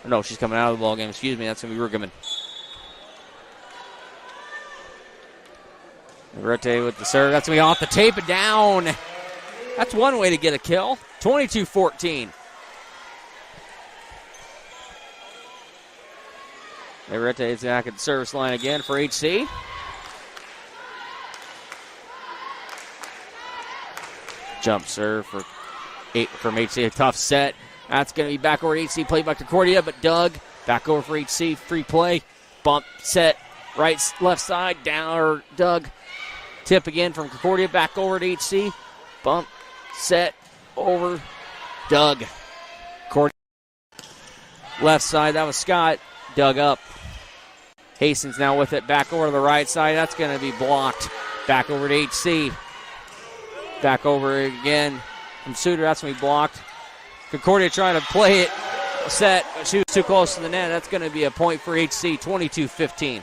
[SPEAKER 1] No, she's coming out of the ball game. Excuse me, that's going to be Rugerman. Navarrete with the serve. That's going to be off the tape and down. That's one way to get a kill. 22-14. Navarrete is back at the service line again for HC. Jump serve from HC. A tough set. That's going to be back over to HC. Played by Concordia, but Doug back over for HC. Free play. Bump set. left side, down, or Doug. Tip again from Concordia, back over to HC. Bump, set, over, Doug. Concordia. Left side, that was Scott. Dug up. Hastings now with it, back over to the right side. That's going to be blocked. Back over to HC. Back over again from Suter. That's going to be blocked. Concordia trying to play it, set, but she was too close to the net. That's going to be a point for HC, 22-15.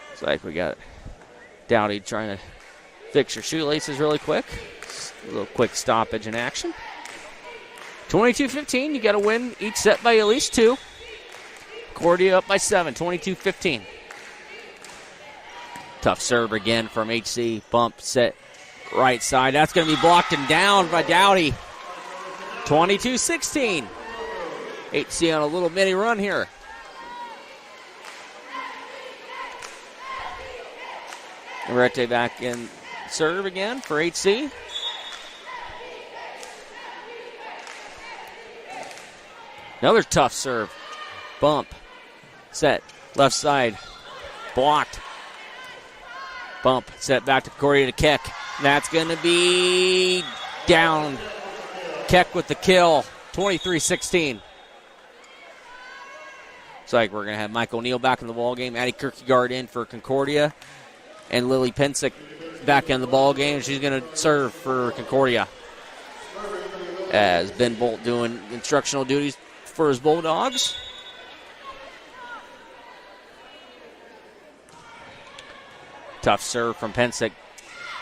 [SPEAKER 1] Looks like we got Dowdy trying to fix her shoelaces really quick. A little quick stoppage in action. 22-15, you got to win each set by at least 2. Concordia up by 7, 22-15. Tough serve again from HC. Bump, set, right side. That's going to be blocked and down by Dowdy. 22-16. HC on a little mini run here. Arete back in serve again for HC. Another tough serve. Bump. Set. Left side. Blocked. Bump. Set back to Concordia to Keck. That's going to be down. Keck with the kill. 23-16. Looks like we're going to have Mike O'Neill back in the ball game. Addie Kierkegaard in for Concordia. And Lily Pensick back in the ball game. She's going to serve for Concordia. As Ben Bolt doing instructional duties for his Bulldogs. Tough serve from Pensick.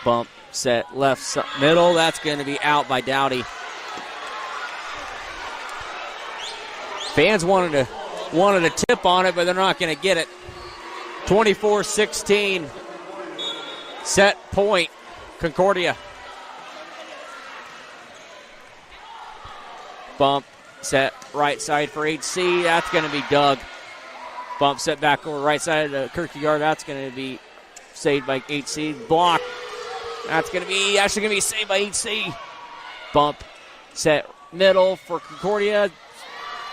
[SPEAKER 1] Bump, set, left, middle. That's going to be out by Dowdy. Fans wanted a tip on it, but they're not going to get it. 24-16. Set point, Concordia. Bump, set, right side for HC. That's going to be Doug. Bump, set back over right side to Kierkegaard. That's going to be saved by HC. Block. That's going to be actually going to be saved by HC. Bump, set, middle for Concordia.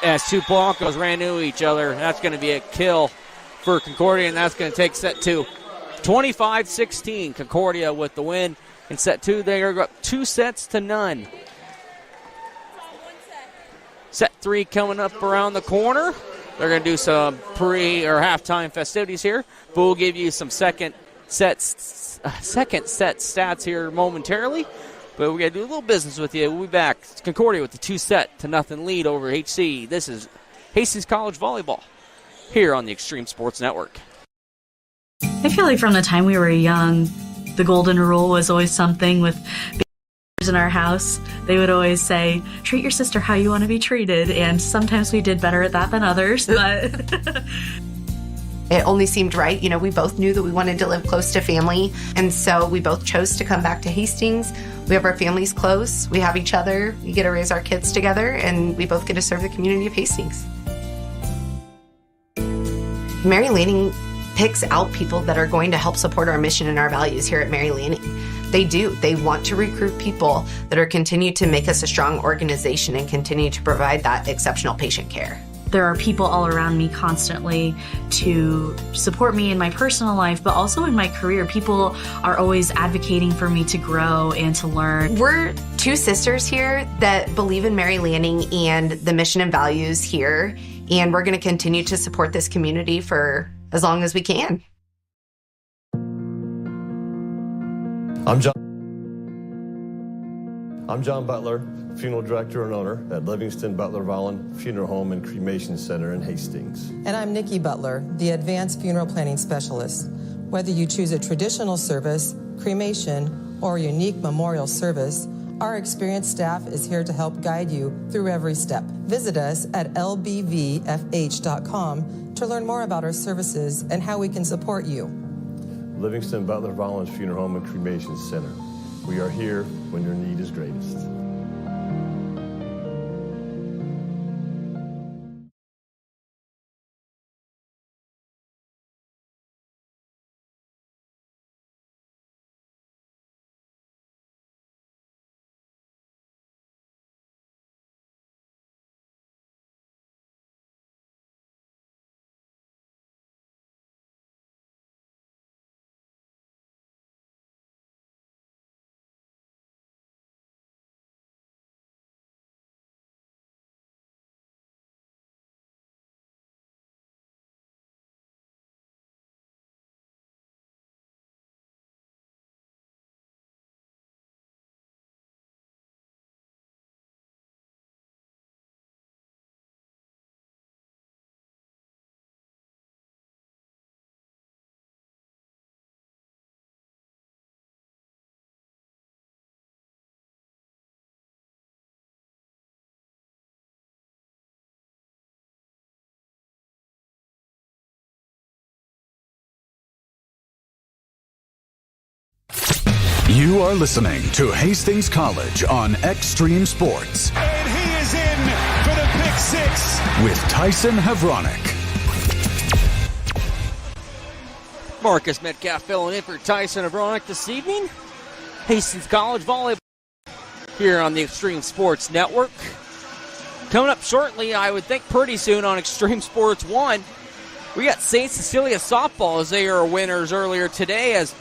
[SPEAKER 1] As two Blancos ran into each other. That's going to be a kill for Concordia, and that's going to take set 2. 25-16, Concordia with the win. In set 2, they are up 2-0. Set 3 coming up around the corner. They're going to do some pre- or halftime festivities here. But we'll give you some second set stats here momentarily. But we're going to do a little business with you. We'll be back. It's Concordia with the 2-0 lead over HC. This is Hastings College Volleyball here on the Extreme Sports Network.
[SPEAKER 13] I feel like from the time we were young, the golden rule was always something with babies in our house. They would always say, treat your sister how you want to be treated. And sometimes we did better at that than others. But
[SPEAKER 8] it only seemed right. You know, we both knew that we wanted to live close to family. And so we both chose to come back to Hastings. We have our families close. We have each other. We get to raise our kids together. And we both get to serve the community of Hastings. Mary Lanning picks out people that are going to help support our mission and our values here at Mary Lanning. They do. They want to recruit people that are continue to make us a strong organization and continue to provide that exceptional patient care.
[SPEAKER 13] There are people all around me constantly to support me in my personal life, but also in my career. People are always advocating for me to grow and to learn.
[SPEAKER 8] We're two sisters here that believe in Mary Lanning and the mission and values here, and we're going to continue to support this community for as long as we can.
[SPEAKER 6] I'm John Butler, funeral director and owner at Livingston Butler Volland Funeral Home and Cremation Center in Hastings.
[SPEAKER 7] And I'm Nikki Butler, the advanced funeral planning specialist. Whether you choose a traditional service, cremation, or a unique memorial service, our experienced staff is here to help guide you through every step. Visit us at lbvfh.com to learn more about our services and how we can support you.
[SPEAKER 6] Livingston Butler Volland Funeral Home and Cremation Center. We are here when your need is greatest.
[SPEAKER 11] You are listening to Hastings College on Extreme Sports.
[SPEAKER 12] And he is in for the pick six.
[SPEAKER 11] With Tyson Havronik.
[SPEAKER 1] Marcus Metcalf filling in for Tyson Havronik this evening. Hastings College volleyball here on the Extreme Sports Network. Coming up shortly, I would think pretty soon on Extreme Sports 1, we got St. Cecilia softball as they are winners earlier today as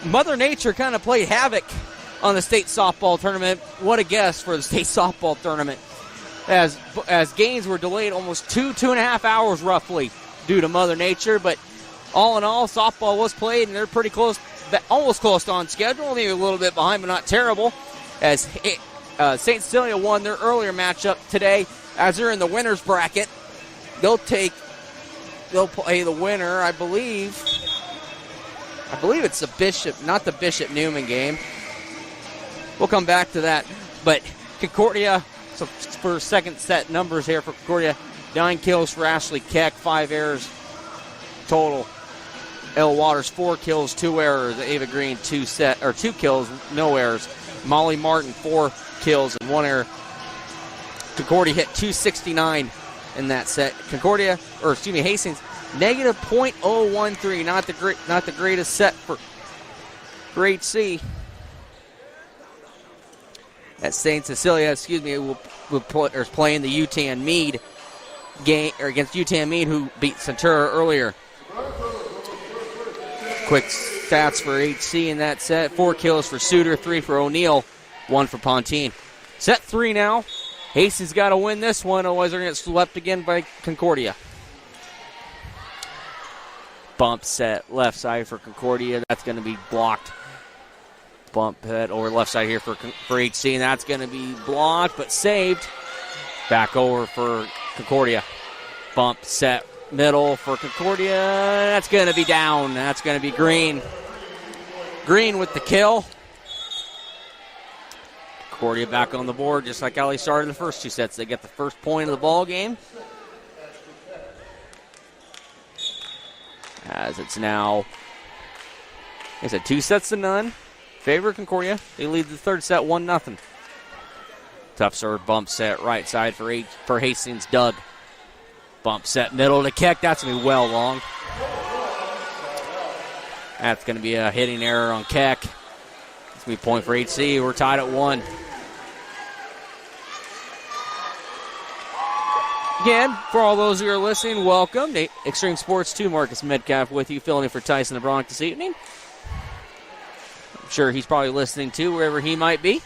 [SPEAKER 1] Mother Nature kind of played havoc on the state softball tournament. What a guess for the state softball tournament. As games were delayed almost 2.5 hours roughly due to Mother Nature. But all in all, softball was played and they're pretty close, almost close on schedule. Maybe a little bit behind, but not terrible. As St. Cecilia won their earlier matchup today as they're in the winner's bracket. They'll play the winner, I believe it's the Bishop, not the Bishop Newman game. We'll come back to that. But Concordia, so for second set numbers here for Concordia, 9 kills for Ashley Keck, 5 errors total. Elle Waters, 4 kills, 2 errors. Ava Green, 2 kills, no errors. Molly Martin, 4 kills and 1 error. Concordia hit 269 in that set. Hastings, negative .013, not the greatest set for grade C. At St. Cecilia, is playing the UTAN Meade game, or against UTAN Meade, who beat Centura earlier. Quick stats for HC in that set: 4 kills for Suter, 3 for O'Neill, 1 for Pontine. Set 3 now. Hastings got to win this one, otherwise they're going to get swept again by Concordia. Bump set left side for Concordia. That's going to be blocked. Bump head over left side here for HC, and that's going to be blocked, but saved. Back over for Concordia. Bump set middle for Concordia. That's going to be down. That's going to be Green. Green with the kill. Concordia back on the board, just like how they started the first 2 sets. They get the first point of the ball game. As it's now, I said 2-0. Favor Concordia. They lead the third set 1-0. Tough serve, bump set right side for Hastings. Doug. Bump set middle to Keck. That's going to be well long. That's going to be a hitting error on Keck. It's going to be a point for HC. We're tied at 1. Again, for all those who are listening, welcome to Extreme Sports 2. Marcus Metcalf with you, filling in for Tyson Havronik this evening. I'm sure he's probably listening too, wherever he might be.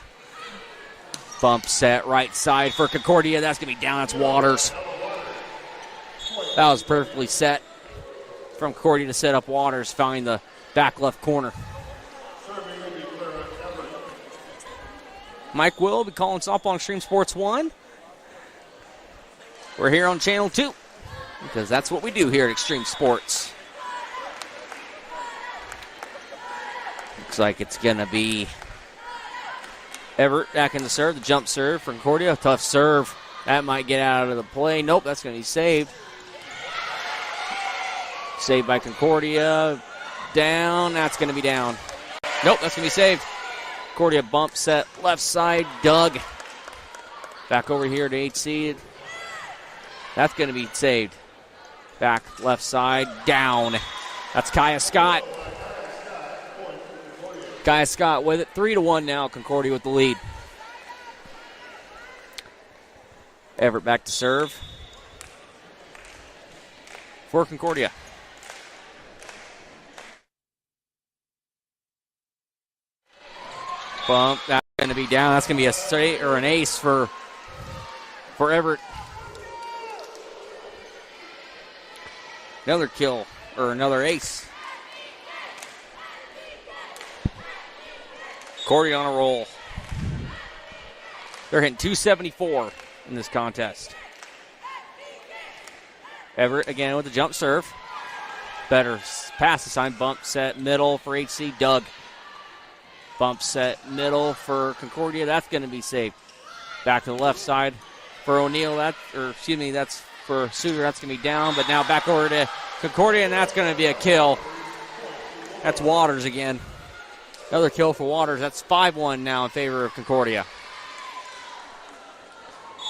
[SPEAKER 1] Bump set right side for Concordia. That's going to be down. That's Waters. That was perfectly set from Concordia to set up Waters, find the back left corner. Mike Will be calling softball on Extreme Sports 1. We're here on Channel 2 because that's what we do here at Extreme Sports. Looks like it's going to be Everett back in the serve, the jump serve for Concordia. Tough serve. That might get out of the play. Nope, that's going to be saved. Saved by Concordia. Down. That's going to be down. Nope, that's going to be saved. Concordia bump set left side. Doug. Back over here to HC. That's going to be saved. Back left side. Down. That's Kaya Scott. Kaya Scott with it. 3-1 now. Concordia with the lead. Everett back to serve for Concordia. Bump. That's going to be down. That's going to be a straight or an ace for Everett. Another kill or another ace. Concordia on a roll. They're hitting 274 in this contest. Everett again with the jump serve. Better pass assigned. Bump set middle for HC. Doug. Bump set middle for Concordia. That's going to be saved. Back to the left side for O'Neill. That's for Suter. That's going to be down. But now back over to Concordia, and that's going to be a kill. That's Waters again. Another kill for Waters. That's 5-1 now in favor of Concordia.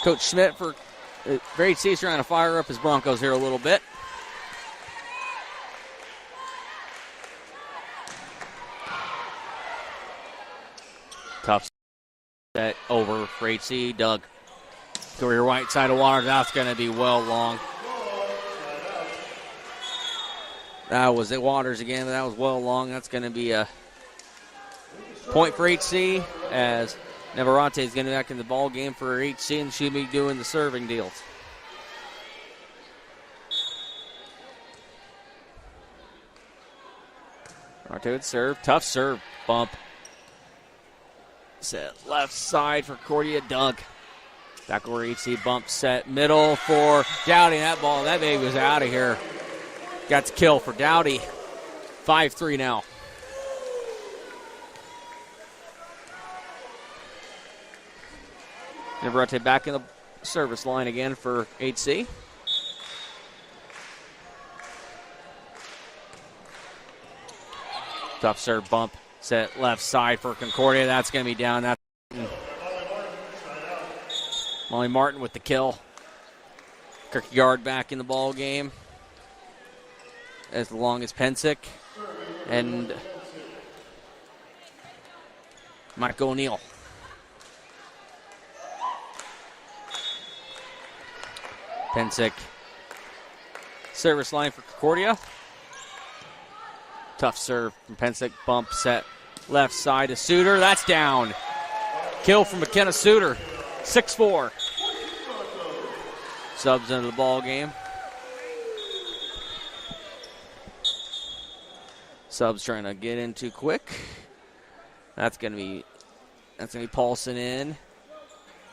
[SPEAKER 1] Coach Schmidt for HC is trying to fire up his Broncos here a little bit. Tough set over for HC. Doug. To your right side of Waters. That's going to be well long. That was it. Waters again, but that was well long. That's going to be a point for HC as Navarrete is going to be back in the ball game for HC and she'll be doing the serving deals. Navarrete would serve. Tough serve. Bump. Set left side for Concordia. Doug. Back over HC. Bump set middle for Dowdy. That baby was out of here. Got the kill for Dowdy. 5-3 now. Navarrete back in the service line again for HC. Tough serve bump. Set left side for Concordia. That's going to be down. That's Molly Martin with the kill. Kierkegaard back in the ball game. As long as Pensick and Mike O'Neill. Pensick. Service line for Concordia. Tough serve from Pensick. Bump set left side to Suter. That's down. Kill from McKenna Suter. 6-4. Subs into the ball game. Subs trying to get in too quick. That's gonna be Paulson in,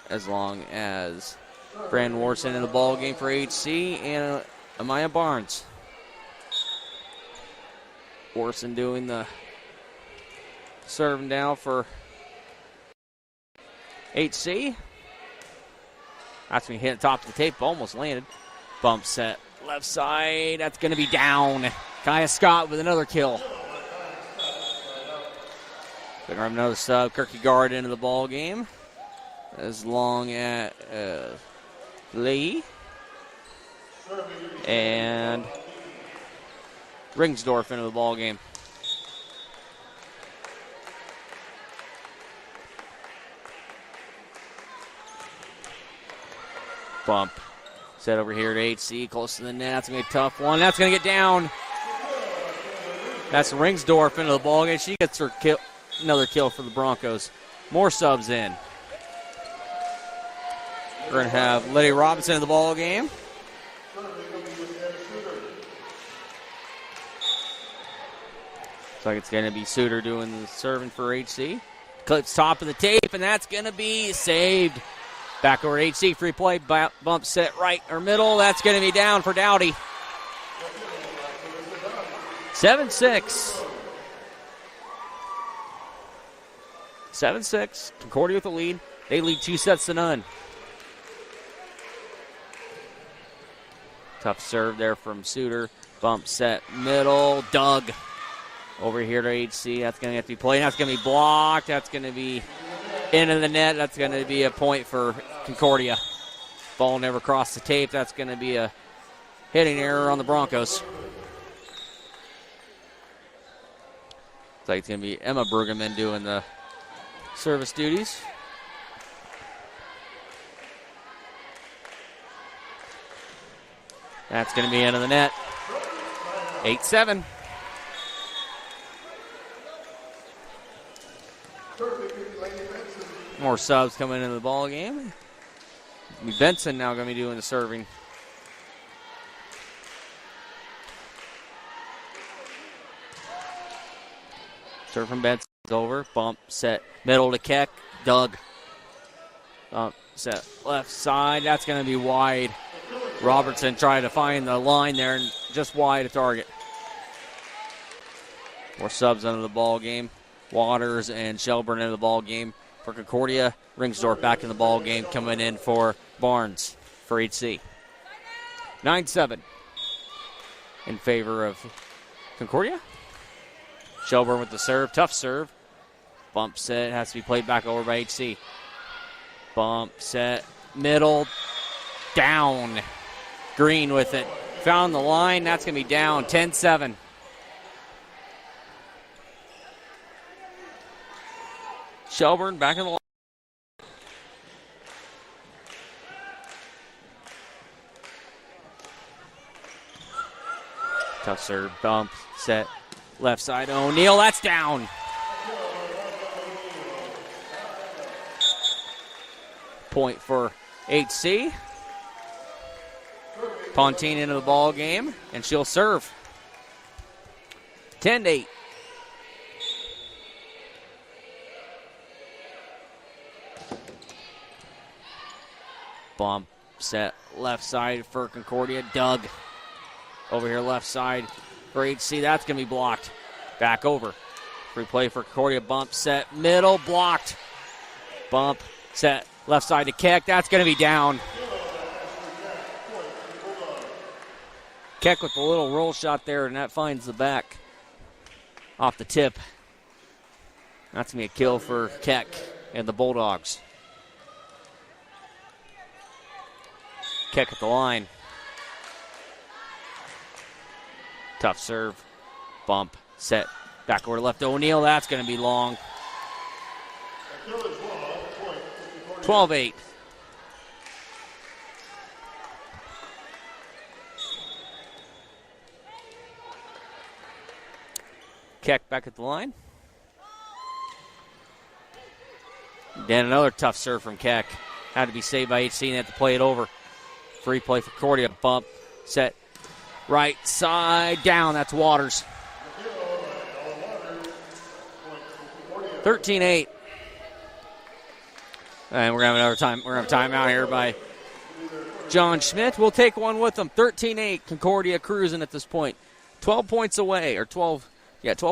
[SPEAKER 1] as long as Brandon Warson in the ball game for HC and Amaya Barnes. Warson doing the serving down for HC. That's when he hit the top of the tape, almost landed. Bump set left side. That's going to be down. Kaya Scott with another kill. Gonna have another sub. Kierkegaard into the ball game. As long as Lee and Ringsdorf into the ball game. Bump. Set over here to HC, close to the net. That's going to be a tough one. That's going to get down. That's Ringsdorf into the ball game. She gets her kill, another kill for the Broncos. More subs in. We're going to have Lydia Robinson in the ball game. Looks like it's going to be Suter doing the serving for HC. Clips top of the tape, and that's going to be saved. Back over to HC, free play, bump set right or middle. That's going to be down for Dowdy. 7-6. 7-6. Concordia with the lead. They lead 2-0. Tough serve there from Suter. Bump set middle. Doug over here to HC. That's going to have to be played. That's going to be blocked. That's going to be into the net. That's going to be a point for Concordia. Ball never crossed the tape. That's going to be a hitting error on the Broncos. Looks like it's going to be Emma Brueggemann doing the service duties. That's going to be into the net. 8-7. More subs coming into the ball game. Benson now going to be doing the serving. Serve from Benson's over. Bump, set, middle to Keck. Doug. Bump, set, left side. That's going to be wide. Robertson trying to find the line there and just wide of target. More subs into the ball game. Waters and Shelburne into the ball game for Concordia. Ringsdorf back in the ball game, coming in for Barnes for HC. 9-7 in favor of Concordia. Shelburne with the serve. Tough serve. Bump set has to be played back over by HC. Bump set, middle, down. Green with it. Found the line. That's going to be down 10-7. Shelburne back in the line. Tough serve, bump, set, left side. O'Neal, that's down. Point for HC. Pontine into the ball game, and she'll serve. 10-8. Bump, set, left side for Concordia. Doug over here, left side for HC. That's going to be blocked. Back over. Free play for Concordia. Bump, set, middle, blocked. Bump, set, left side to Keck. That's going to be down. Keck with a little roll shot there, and that finds the back off the tip. That's going to be a kill for Keck and the Bulldogs. Keck at the line. Tough serve. Bump. Set. Back over left. O'Neal. That's going to be long. 12-8. Keck back at the line. Then another tough serve from Keck. Had to be saved by HC and had to play it over. Free play for Concordia. Bump, set, right side, down. That's Waters. 13-8. And we're going to have another time. We're going to have a timeout here by John Schmidt. We'll take one with them. 13-8. Concordia cruising at this point. 12 points away, or 12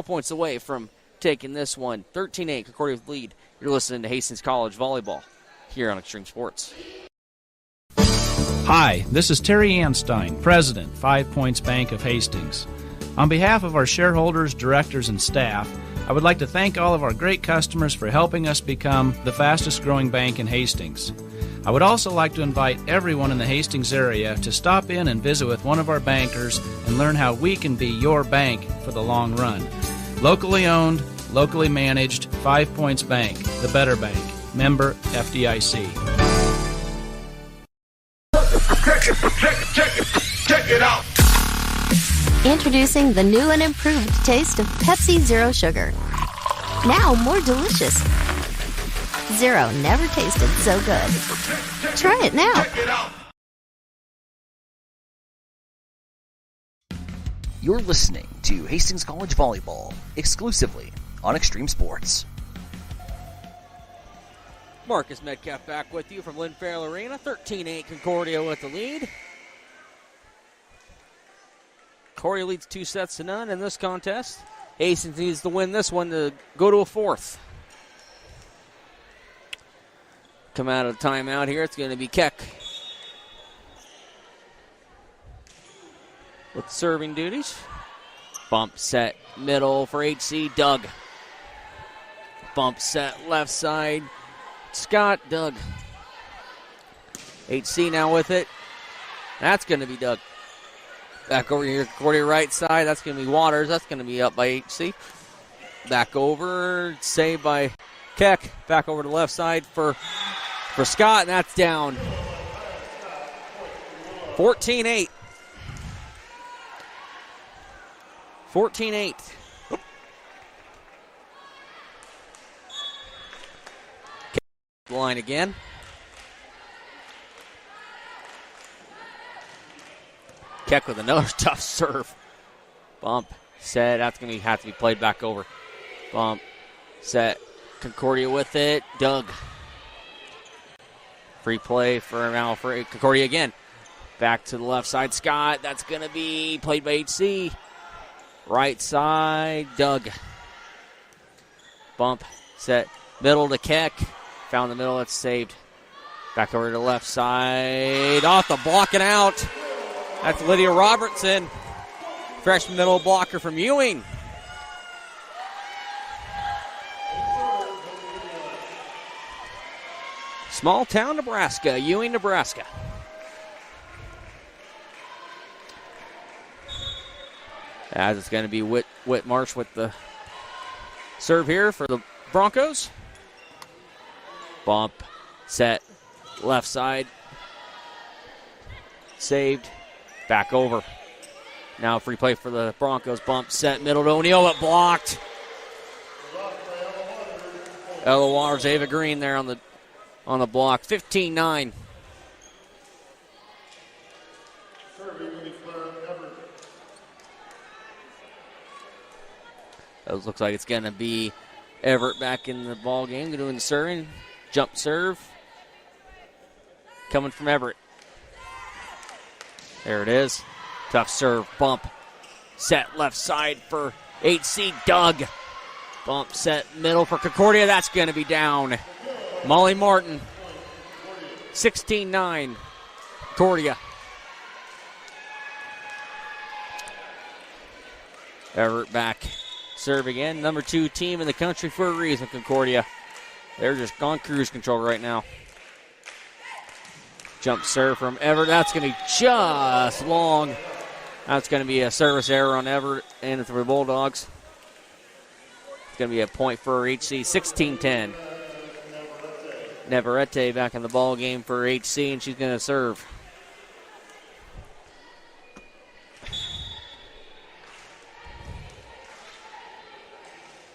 [SPEAKER 1] points away from taking this one. 13-8. Concordia's lead. You're listening to Hastings College Volleyball here on Extreme Sports.
[SPEAKER 10] Hi, this is Terry Anstein, President, 5 Points Bank of Hastings. On behalf of our shareholders, directors, and staff, I would like to thank all of our great customers for helping us become the fastest growing bank in Hastings. I would also like to invite everyone in the Hastings area to stop in and visit with one of our bankers and learn how we can be your bank for the long run. Locally owned, locally managed, 5 Points Bank, the better bank. Member FDIC.
[SPEAKER 12] Check it out.
[SPEAKER 4] Introducing the new and improved taste of Pepsi Zero Sugar. Now more delicious. Zero never tasted so good. Try it now.
[SPEAKER 5] You're listening to Hastings College Volleyball, exclusively on Extreme Sports.
[SPEAKER 1] Marcus Metcalf back with you from Lynn Farrell Arena. 13-8 Concordia with the lead. Concordia leads 2-0 in this contest. Hastings needs to win this one to go to a fourth. Come out of the timeout here. It's going to be Keck with serving duties. Bump set middle for HC. Doug. Bump set left side. Scott, Doug. HC now with it. That's going to be Doug. Back over here, Concordia right side. That's going to be Waters. That's going to be up by HC. Back over, saved by Keck. Back over to the left side for Scott, and that's down. 14-8. 14-8. Line again. Keck with another tough serve. Bump, set. That's going to have to be played back over. Bump, set. Concordia with it. Doug. Free play for now for Concordia again. Back to the left side. Scott. That's going to be played by HC. Right side. Doug. Bump, set. Middle to Keck. Found the middle, that's saved. Back over to the left side. Off the block and out. That's Lydia Robertson. Freshman middle blocker from Ewing. Small town Nebraska, Ewing, Nebraska. As it's going to be Whitmarsh with the serve here for the Broncos. Bump, set, left side. Saved, back over. Now free play for the Broncos. Bump, set, middle to O'Neal, but blocked. Ella Waters, Ava Green there on the block. 15-9. It looks like it's going to be Everett back in the ball game doing the serving. Jump serve. Coming from Everett. There it is. Tough serve. Bump. Set left side for HC Doug. Bump set middle for Concordia. That's going to be down. Molly Martin. 16-9. Concordia. Everett back. Serve again. Number 2 team in the country for a reason, Concordia. They're just on cruise control right now. Jump serve from Everett. That's going to be just long. That's going to be a service error on Everett and the Bulldogs. It's going to be a point for HC. 16-10. Navarrete back in the ball game for HC, and she's going to serve.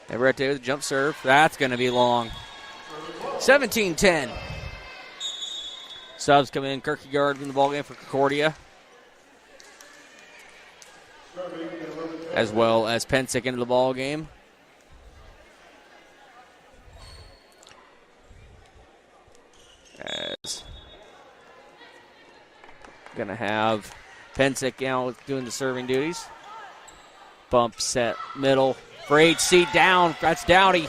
[SPEAKER 1] Navarrete with a jump serve. That's going to be long. 17-10. Subs come in. Kierkegaard in the ballgame for Concordia. As well as Pensick into the ballgame. As going to have Pensick now doing the serving duties. Bump set middle for HC down. That's Dowdy.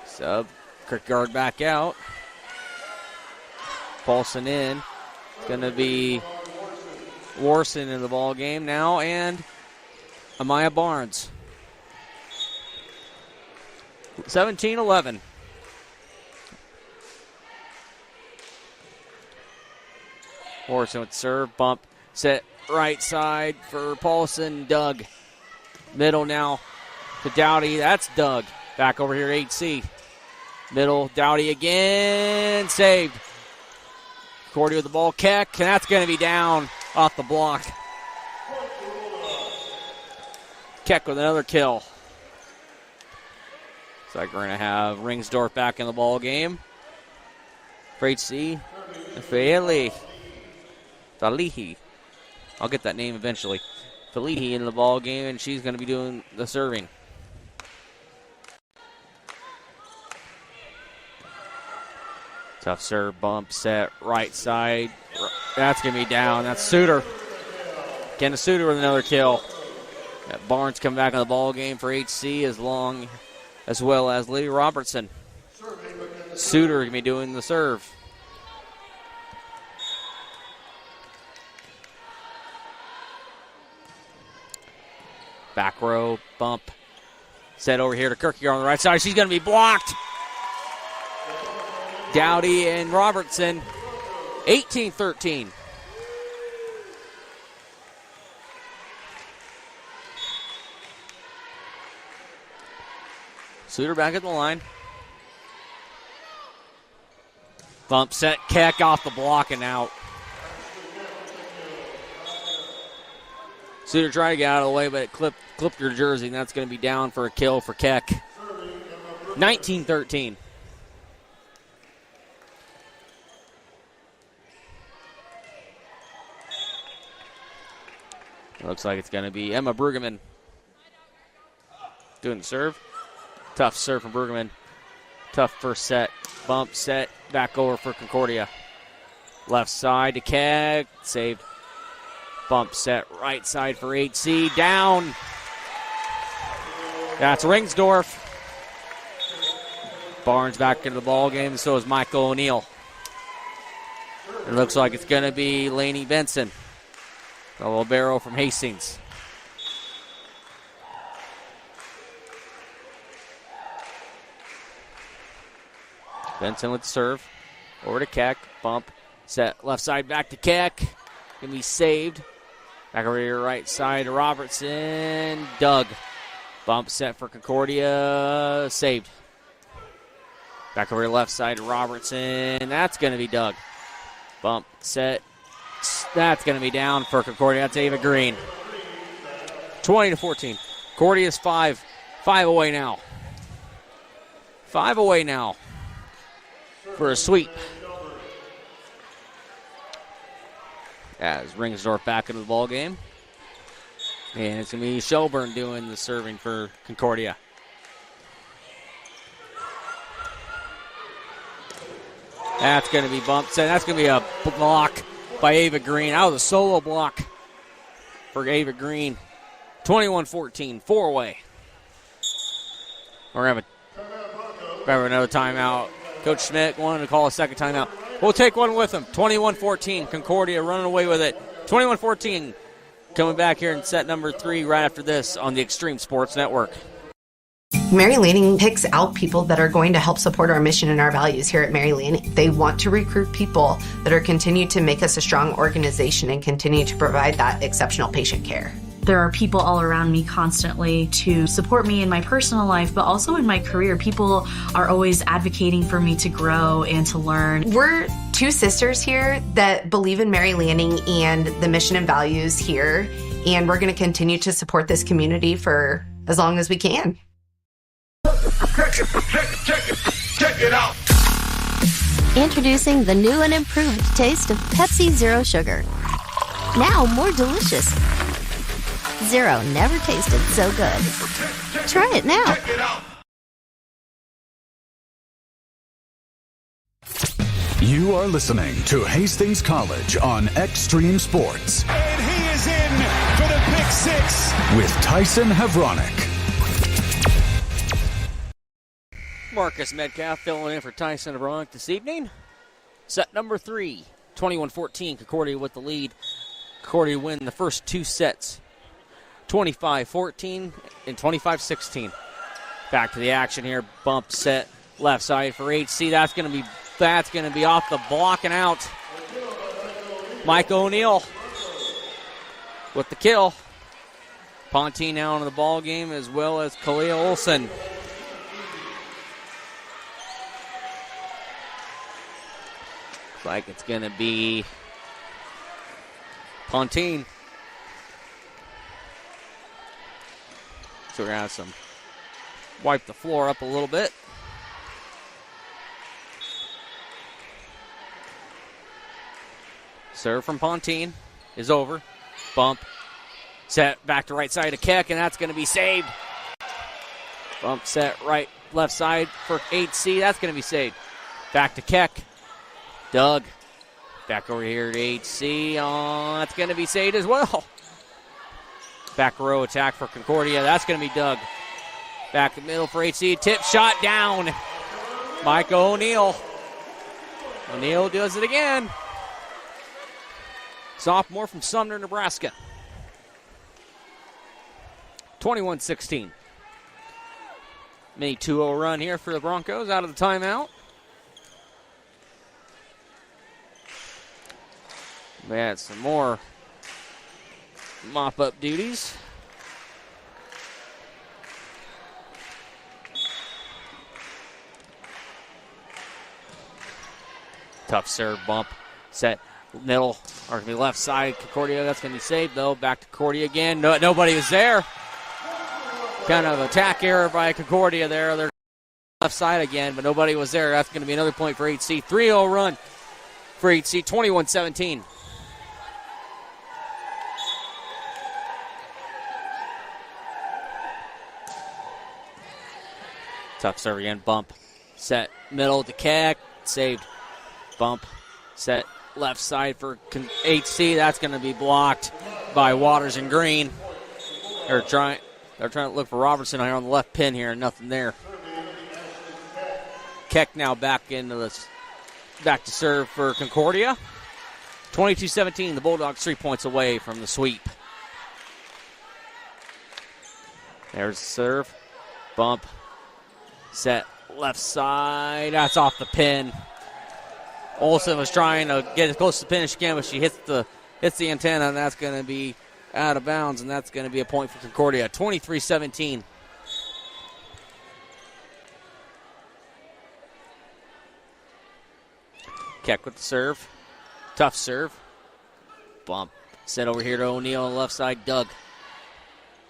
[SPEAKER 1] Sub. Kierkegaard back out. Paulson in. It's going to be Warson in the ball game now, and Amaya Barnes. 17-11. Warson with serve, bump, set right side for Paulson. Doug. Middle now to Dowdy. That's Doug. Back over here, HC. Middle, Dowdy again. Saved. Cordy with the ball. Keck, and that's going to be down off the block. Keck with another kill. So we're going to have Ringsdorf back in the ball game. For HC. Falihi. I'll get that name eventually. Falihi in the ball game, and she's going to be doing the serving. Tough serve, bump, set, right side. That's going to be down. That's Suter. Kenna Suter with another kill. Got Barnes coming back in the ball game for HC as well as Lydia Robertson. Suter going to be doing the serve. Back row, bump. Set over here to Kierkegaard on the right side. She's going to be blocked. Dowdy and Robertson, 18-13. Suter back at the line. Bump set, Keck off the block and out. Suter tried to get out of the way, but it clipped her jersey, and that's going to be down for a kill for Keck. 19-13. Looks like it's going to be Emma Brueggemann doing the serve. Tough serve from Brueggemann. Tough first set. Bump set. Back over for Concordia. Left side to Keck. Saved. Bump set. Right side for HC. Down. That's Ringsdorf. Barnes back into the ball game. So is Michael O'Neal. It looks like it's going to be Laney Benson. The libero from Hastings. Benson with the serve. Over to Keck. Bump. Set. Left side back to Keck. Can be saved. Back over here right side to Robertson. Doug. Bump set for Concordia. Saved. Back over here left side to Robertson. That's going to be Doug. Bump set. That's going to be down for Concordia. That's Ava Green. 20-14. Concordia's 5 away now. 5 away now for a sweep. As Ringsdorf back into the ball game. And it's going to be Shelburne doing the serving for Concordia. That's going to be bumped. That's going to be a block by Ava Green. That was a solo block for Ava Green. 21-14, 4 away. We're going to have another timeout. Coach Schmidt wanted to call a second timeout. We'll take one with him. 21-14, Concordia running away with it. 21-14, coming back here in set number 3 right after this on the Extreme Sports Network.
[SPEAKER 8] Mary Lanning picks out people that are going to help support our mission and our values here at Mary Lanning. They want to recruit people that are continue to make us a strong organization and continue to provide that exceptional patient care.
[SPEAKER 13] There are people all around me constantly to support me in my personal life, but also in my career. People are always advocating for me to grow and to learn.
[SPEAKER 8] We're 2 sisters here that believe in Mary Lanning and the mission and values here, and we're going to continue to support this community for as long as we can.
[SPEAKER 12] Check it out.
[SPEAKER 4] Introducing the new and improved taste of Pepsi Zero Sugar. Now more delicious. Zero never tasted so good. Try it now.
[SPEAKER 11] You are listening to Hastings College on Extreme Sports.
[SPEAKER 12] And he is in for the pick 6.
[SPEAKER 11] With Tyson Havronik.
[SPEAKER 1] Marcus Metcalf filling in for Tyson Havronik this evening. Set number 3, 21-14, Concordia with the lead. Concordia win the first 2 sets. 25-14 and 25-16. Back to the action here. Bump set left side for HC. That's going to be off the block and out. Mike O'Neill with the kill. Pontine now into the ball game as well as Kalia Olsen. Looks like it's going to be Pontine. So we're going to have wipe the floor up a little bit. Serve from Pontine is over. Bump. Set back to right side of Keck, and that's going to be saved. Bump set left side for 8C. That's going to be saved. Back to Keck. Doug. Back over here to 8C. That's going to be saved as well. Back row attack for Concordia. That's going to be Doug. Back the middle for HC. Tip shot down. Mike O'Neill. O'Neill does it again. Sophomore from Sumner, Nebraska. 21-16. Mini 2-0 run here for the Broncos out of the timeout. We had some more mop-up duties. Tough serve bump. Set middle, or going to be left side. Concordia, that's going to be saved, though. Back to Concordia again. Nobody was there. Kind of attack error by Concordia there. They're left side again, but nobody was there. That's going to be another point for HC. 3-0 run for HC, 21-17. Tough serve again. Bump. Set middle to Keck. Saved. Bump. Set left side for HC. That's going to be blocked by Waters and Green. They're trying to look for Robertson here on the left pin here. Nothing there. Keck now back to serve for Concordia. 22-17. The Bulldogs 3 points away from the sweep. There's the serve. Bump. Set left side. That's off the pin. Olsen was trying to get as close to the pin as she can, but she hits the antenna, and that's going to be out of bounds, and that's going to be a point for Concordia. 23-17. Keck with the serve. Tough serve. Bump. Set over here to O'Neal on the left side. Doug.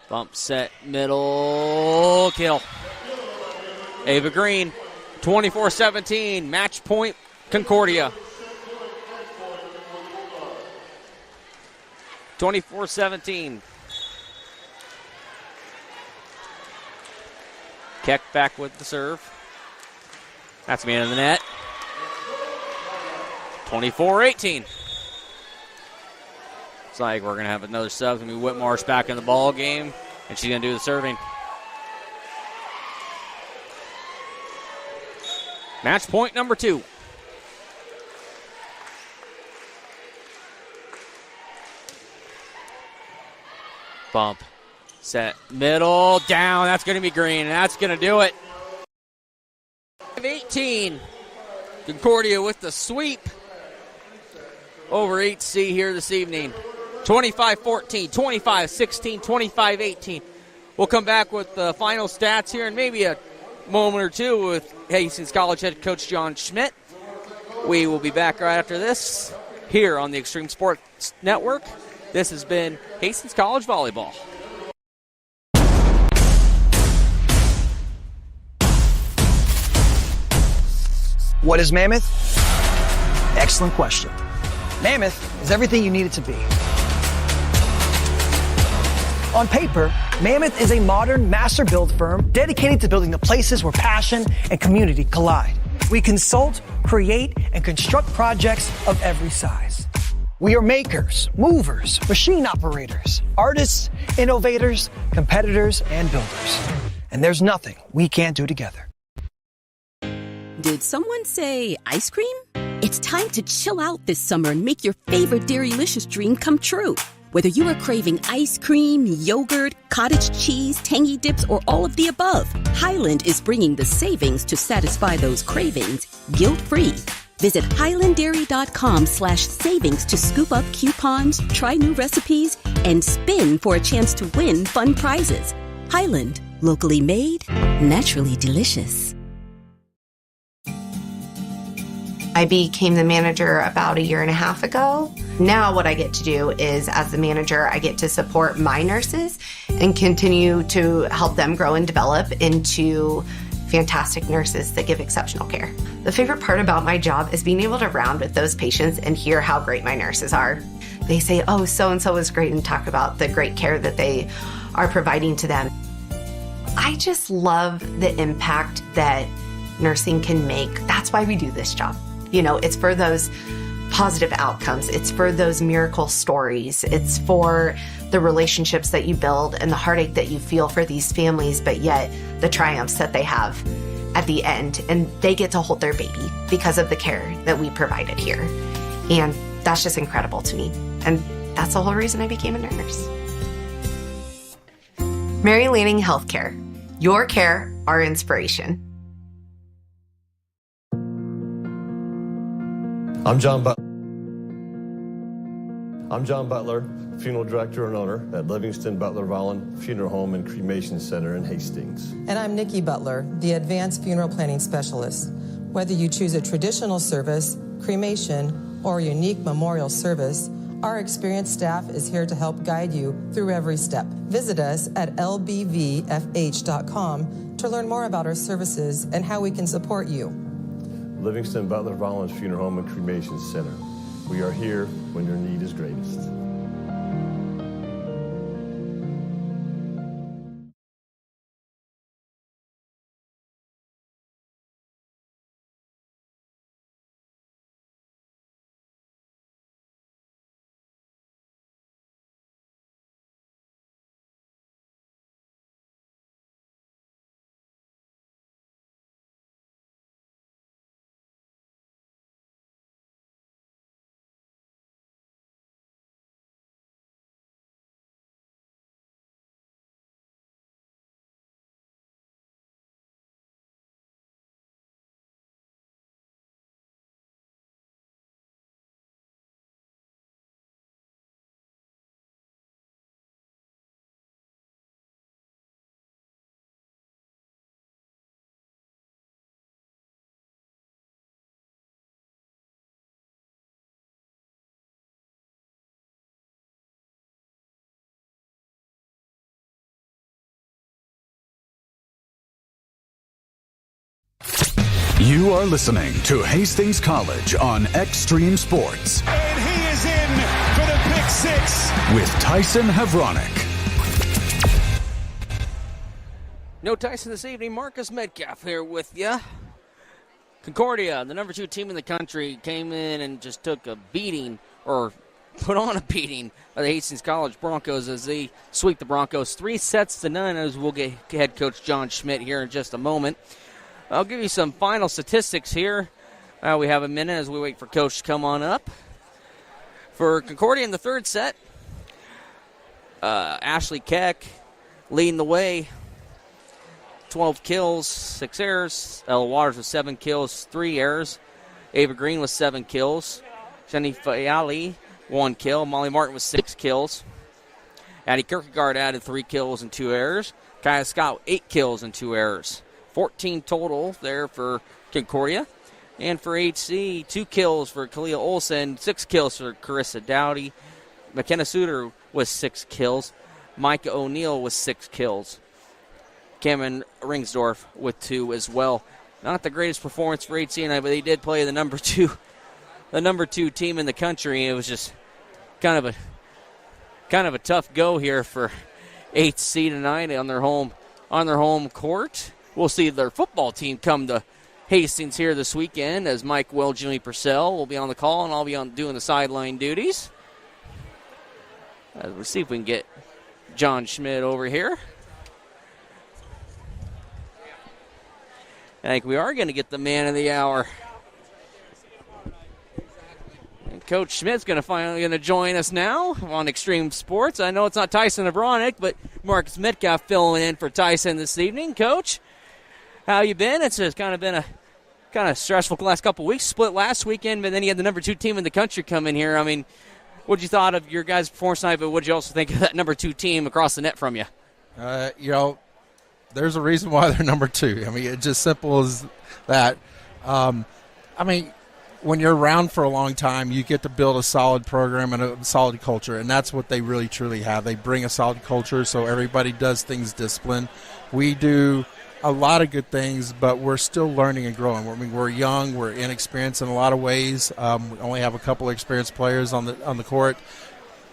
[SPEAKER 1] Bump set middle. Kill. Ava Green. 24-17. Match point Concordia. 24-17. Keck back with the serve. That's me in the net. 24-18. It's like we're going to have another sub. It's going to be Whitmarsh back in the ball game, and she's going to do the serving. Match point number 2. Bump. Set. Middle. Down. That's going to be Green, and that's going to do it. 18. Concordia with the sweep over HC here this evening. 25-14, 25-16, 25-18. We'll come back with the final stats here and maybe a moment or two with Hastings College head coach John Schmidt. We will be back right after this here on the Extreme Sports Network. This has been Hastings College Volleyball.
[SPEAKER 14] What is Mammoth? Excellent question. Mammoth is everything you need it to be. On paper, Mammoth is a modern master build firm dedicated to building the places where passion and community collide. We consult, create, and construct projects of every size. We are makers, movers, machine operators, artists, innovators, competitors, and builders. And there's nothing we can't do together.
[SPEAKER 9] Did someone say ice cream? It's time to chill out this summer and make your favorite Dairylicious dream come true. Whether you are craving ice cream, yogurt, cottage cheese, tangy dips, or all of the above, Highland is bringing the savings to satisfy those cravings guilt-free. Visit highlanddairy.com/savings to scoop up coupons, try new recipes, and spin for a chance to win fun prizes. Highland, locally made, naturally delicious.
[SPEAKER 8] I became the manager about a year and a half ago. Now what I get to do is, as the manager, I get to support my nurses and continue to help them grow and develop into fantastic nurses that give exceptional care. The favorite part about my job is being able to round with those patients and hear how great my nurses are. They say, oh, so-and-so is great, and talk about the great care that they are providing to them. I just love the impact that nursing can make. That's why we do this job. You know, it's for those positive outcomes. It's for those miracle stories. It's for the relationships that you build and the heartache that you feel for these families, but yet the triumphs that they have at the end. And they get to hold their baby because of the care that we provided here. And that's just incredible to me. And that's the whole reason I became a nurse. Mary Lanning Healthcare. Your care, our inspiration.
[SPEAKER 6] I'm John Butler, funeral director and owner at Livingston Butler Volland Funeral Home and Cremation Center in Hastings.
[SPEAKER 7] And I'm Nikki Butler, the advanced funeral planning specialist. Whether you choose a traditional service, cremation, or a unique memorial service, our experienced staff is here to help guide you through every step. Visit us at lbvfh.com to learn more about our services and how we can support you.
[SPEAKER 6] Livingston Butler Volland Funeral Home and Cremation Center. We are here when your need is greatest.
[SPEAKER 11] You are listening to Hastings College on Extreme Sports.
[SPEAKER 12] And he is in for the pick six.
[SPEAKER 11] With Tyson Havronik.
[SPEAKER 1] No Tyson this evening. Marcus Metcalf here with you. Concordia, the number 2 team in the country, came in and just took a beating, or put on a beating, of the Hastings College Broncos as they sweep the Broncos 3-0, as we'll get head coach John Schmidt here in just a moment. I'll give you some final statistics here. We have a minute as we wait for Coach to come on up. For Concordia in the third set, Ashley Keck leading the way. 12 kills, 6 errors. Ella Waters with 7 kills, 3 errors. Ava Green with 7 kills. Jenny Fayali, 1 kill. Molly Martin with 6 kills. Addie Kierkegaard added 3 kills and 2 errors. Kaya Scott, 8 kills and 2 errors. 14 total there for Concordia. And for HC, 2 kills for Kalia Olsen, 6 kills for Carissa Dowdy. McKenna Suter with 6 kills. Micah O'Neill with 6 kills. Cameron Ringsdorf with 2 as well. Not the greatest performance for HC tonight, but they did play the number 2 team in the country. It was just kind of a tough go here for HC tonight on their home court. We'll see their football team come to Hastings here this weekend as Mike Will, Jimmy Purcell will be on the call, and I'll be doing the sideline duties. We'll see if we can get John Schmidt over here. I think we are going to get the man of the hour. And Coach Schmidt's finally join us now on Extreme Sports. I know it's not Tyson Havronik, but Marcus Metcalf filling in for Tyson this evening. Coach, how you been? It's just kind of been a stressful last couple of weeks. Split last weekend, but then you had the number 2 team in the country come in here. I mean, what'd you thought of your guys' performance tonight, but what'd you also think of that number 2 team across the net from you?
[SPEAKER 15] There's a reason why they're number 2. I mean, it's just simple as that. When you're around for a long time, you get to build a solid program and a solid culture, and that's what they really, truly have. They bring a solid culture, so everybody does things disciplined. We do a lot of good things, but we're still learning and growing. We're young, we're inexperienced in a lot of ways. We only have a couple of experienced players on the court,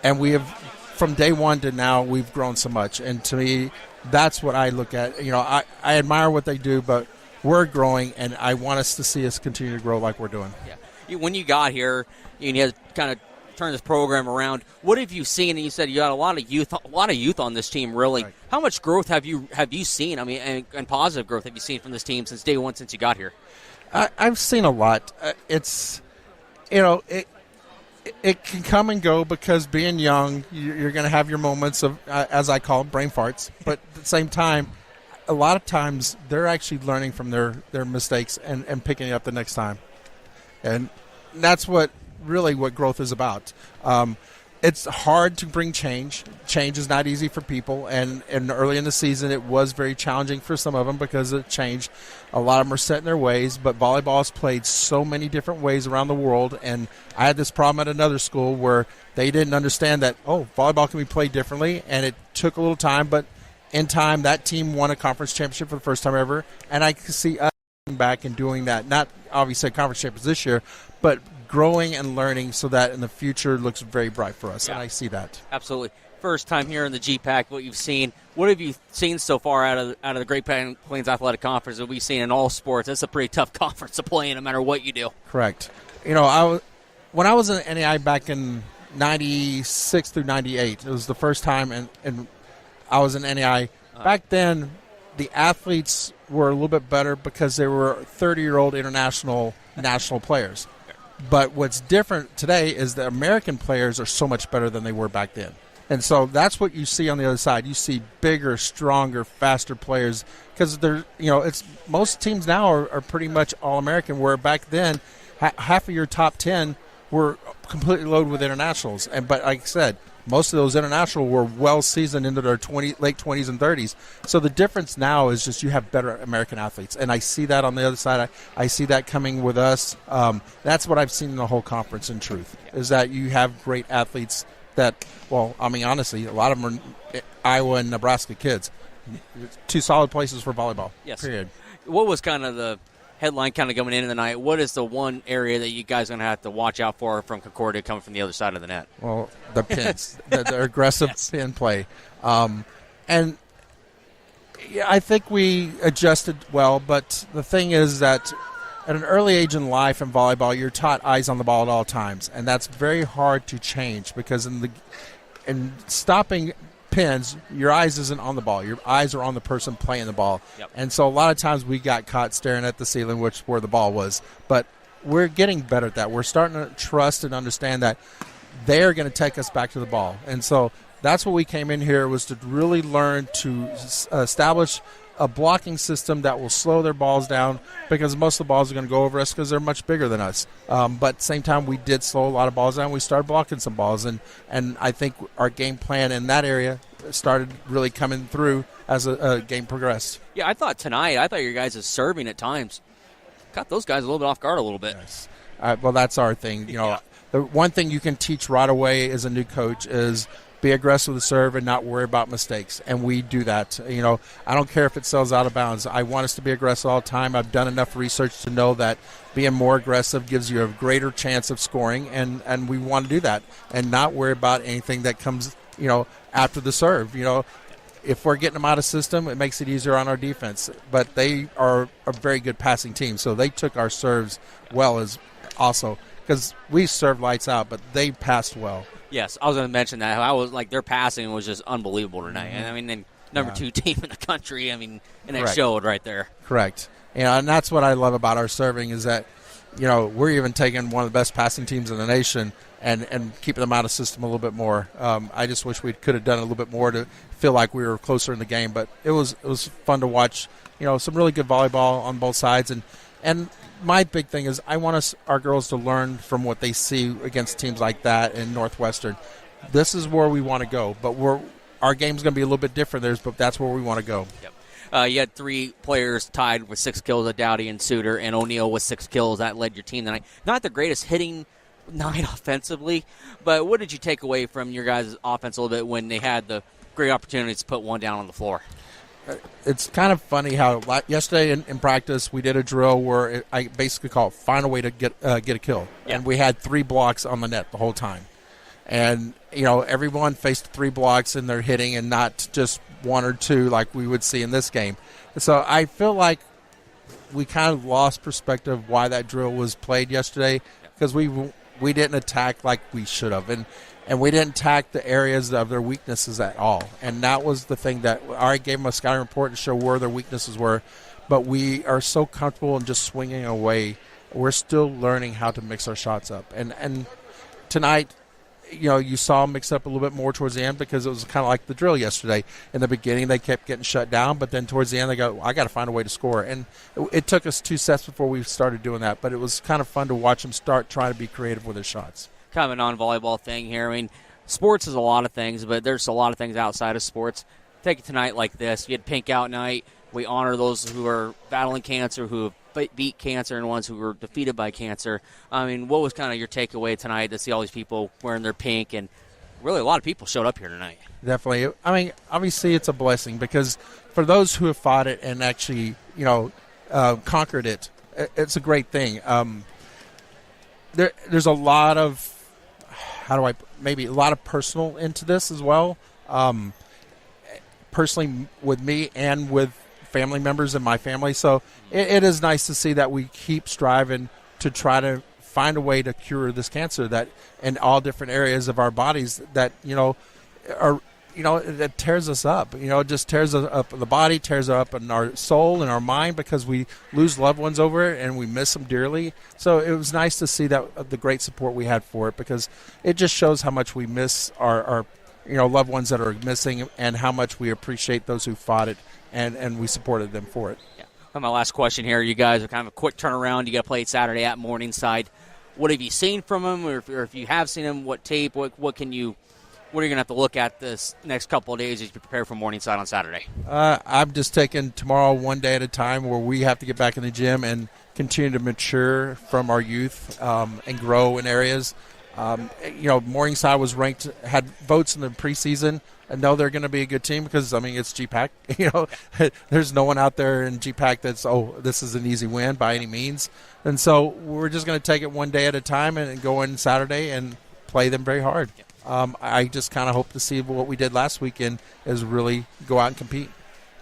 [SPEAKER 15] and we have, from day one to now, we've grown so much. And to me, that's what I look at. I admire what they do, but we're growing, and I want us to see us continue to grow like we're doing.
[SPEAKER 1] Yeah. When you got here, you had to kind of turn this program around. What have you seen? And you said you got a lot of youth on this team. Really, right. How much growth have you seen? I mean, and positive growth have you seen from this team since day one, since you got here?
[SPEAKER 15] I've seen a lot. It can come and go because being young, you're going to have your moments of, as I call them, brain farts. But at the same time, a lot of times they're actually learning from their mistakes and picking it up the next time. And that's what growth is about. It's hard to bring change. Change is not easy for people, and early in the season it was very challenging for some of them because it changed. A lot of them are set in their ways, but volleyball is played so many different ways around the world, and I had this problem at another school where they didn't understand that, volleyball can be played differently, and it took a little time, but in time that team won a conference championship for the first time ever, and I can see us back and doing that. Not obviously a conference championship this year, but growing and learning so that in the future looks very bright for us, and I see that.
[SPEAKER 1] Absolutely. First time here in the GPAC, what you've seen. What have you seen so far out of the Great Plains Athletic Conference that we've seen in all sports? That's a pretty tough conference to play in no matter what you do.
[SPEAKER 15] Correct. When I was in NAI back in 96 through 98, it was the first time and I was in NAI. Back then, the athletes were a little bit better because they were 30-year-old national players. But what's different today is the American players are so much better than they were back then. And so that's what you see on the other side. You see bigger, stronger, faster players because it's most teams now are pretty much All-American, where back then half of your top 10 were completely loaded with internationals. But like I said, most of those international were well seasoned into their late 20s and 30s. So the difference now is just you have better American athletes, and I see that on the other side. I see that coming with us. That's what I've seen in the whole conference. In truth, is that you have great athletes. Honestly, a lot of them are Iowa and Nebraska kids. Two solid places for volleyball.
[SPEAKER 1] Yes.
[SPEAKER 15] Period.
[SPEAKER 1] What was kind of the headline kind of going into the night. What is the one area that you guys are going to have to watch out for from Concordia coming from the other side of the net?
[SPEAKER 15] Well, the pins, the aggressive pin play. And yeah, I think we adjusted well, but the thing is that at an early age in life in volleyball, you're taught eyes on the ball at all times, and that's very hard to change because in stopping pins, your eyes isn't on the ball. Your eyes are on the person playing the ball.
[SPEAKER 1] Yep.
[SPEAKER 15] And so a lot of times we got caught staring at the ceiling, where the ball was. But we're getting better at that. We're starting to trust and understand that they're going to take us back to the ball. And so that's what we came in here, was to really learn to establish a blocking system that will slow their balls down, because most of the balls are going to go over us because they're much bigger than us. But at the same time, we did slow a lot of balls down. We started blocking some balls, and I think our game plan in that area started really coming through as a game progressed.
[SPEAKER 1] Yeah, I thought your guys' serving at times got those guys a little bit off guard a little bit.
[SPEAKER 15] Yes. Well, that's our thing. The one thing you can teach right away as a new coach is be aggressive with the serve and not worry about mistakes, and we do that. I don't care if it sells out of bounds. I want us to be aggressive all the time. I've done enough research to know that being more aggressive gives you a greater chance of scoring, and we want to do that and not worry about anything that comes after the serve. If we're getting them out of system, it makes it easier on our defense. But they are a very good passing team, so they took our serves well as also, because we served lights out, but they passed well.
[SPEAKER 1] Yes, I was going to mention that. I was their passing was just unbelievable tonight. And I mean, then number 2 team in the country. I mean, and it showed right there.
[SPEAKER 15] Correct. And that's what I love about our serving is that, we're even taking one of the best passing teams in the nation and keeping them out of system a little bit more. I just wish we could have done a little bit more to feel like we were closer in the game. But it was fun to watch. Some really good volleyball on both sides, and my big thing is I want our girls to learn from what they see against teams like that in Northwestern. This is where we want to go, but our game's going to be a little bit different, but that's where we want to go.
[SPEAKER 1] Yep. You had 3 players tied with 6 kills, Dowdy and Suter, and O'Neill with 6 kills. That led your team tonight. Not the greatest hitting night offensively, but what did you take away from your guys' offense a little bit when they had the great opportunities to put one down on the floor?
[SPEAKER 15] It's kind of funny how yesterday in practice we did a drill where I basically call it find a way to get a kill. Yeah. And we had 3 blocks on the net the whole time. And, everyone faced 3 blocks and they're hitting and not just 1 or 2 like we would see in this game. So I feel like we kind of lost perspective of why that drill was played yesterday, because we didn't attack like we should have. And we didn't attack the areas of their weaknesses at all. And that was the thing that I gave them a scouting report to show where their weaknesses were. But we are so comfortable in just swinging away. We're still learning how to mix our shots up. And tonight, you saw them mix up a little bit more towards the end, because it was kind of like the drill yesterday. In the beginning, they kept getting shut down. But then towards the end, they go, I got to find a way to score. And it took us 2 sets before we started doing that. But it was kind of fun to watch them start trying to be creative with their shots.
[SPEAKER 1] Kind of a non-volleyball thing here. I mean, sports is a lot of things, but there's a lot of things outside of sports. Take it tonight like this. You had Pink Out Night. We honor those who are battling cancer, who have beat cancer, and ones who were defeated by cancer. I mean, what was kind of your takeaway tonight to see all these people wearing their pink? And really a lot of people showed up here tonight.
[SPEAKER 15] Definitely. I mean, obviously it's a blessing, because for those who have fought it and actually, conquered it, it's a great thing. There's a lot of maybe a lot of personal into this as well. Personally with me and with family members in my family. So it is nice to see that we keep striving to try to find a way to cure this cancer that in all different areas of our bodies that, that tears us up. It just tears us up in the body, tears us up in our soul and our mind, because we lose loved ones over it and we miss them dearly. So it was nice to see that the great support we had for it, because it just shows how much we miss our loved ones that are missing, and how much we appreciate those who fought it and we supported them for it.
[SPEAKER 1] Yeah. My last question here. You guys are kind of a quick turnaround. You got to play it Saturday at Morningside. What have you seen from them, or if you have seen them, what tape? What are you going to have to look at this next couple of days as you prepare for Morningside on Saturday?
[SPEAKER 15] I'm just taking tomorrow one day at a time, where we have to get back in the gym and continue to mature from our youth and grow in areas. Morningside was ranked, had votes in the preseason know they're going to be a good team because, I mean, it's GPAC. You know, there's no one out there in GPAC that's, this is an easy win by any means. And so we're just going to take it one day at a time and go in Saturday and play them very hard. I just kind of hope to see what we did last weekend is really go out and compete.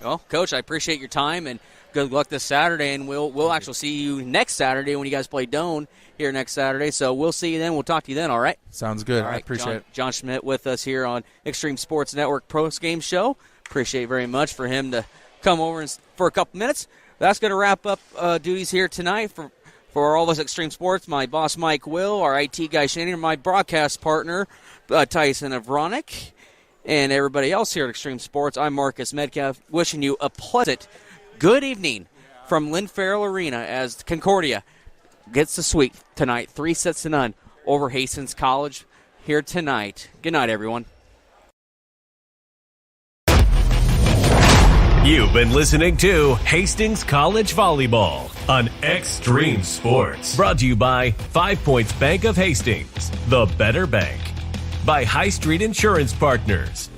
[SPEAKER 1] Well, Coach, I appreciate your time, and good luck this Saturday, and we'll actually see you next Saturday when you guys play Doane here next Saturday. So we'll see you then. We'll talk to you then, all right?
[SPEAKER 15] Sounds good.
[SPEAKER 1] All right,
[SPEAKER 15] I appreciate it.
[SPEAKER 1] John Schmidt with us here on Extreme Sports Network Post Game Show. Appreciate very much for him to come over for a couple minutes. That's going to wrap up duties here tonight for all of us at Extreme Sports. My boss, Mike Will, our IT guy, Shannon, my broadcast partner, Tyson Avronic, and everybody else here at Extreme Sports. I'm Marcus Metcalf, wishing you a pleasant good evening from Lynn Farrell Arena as Concordia gets the sweep tonight, 3-0 over Hastings College here tonight. Good night, everyone.
[SPEAKER 16] You've been listening to Hastings College Volleyball on Extreme Sports. Brought to you by 5 Points Bank of Hastings, the better bank. By High Street Insurance Partners.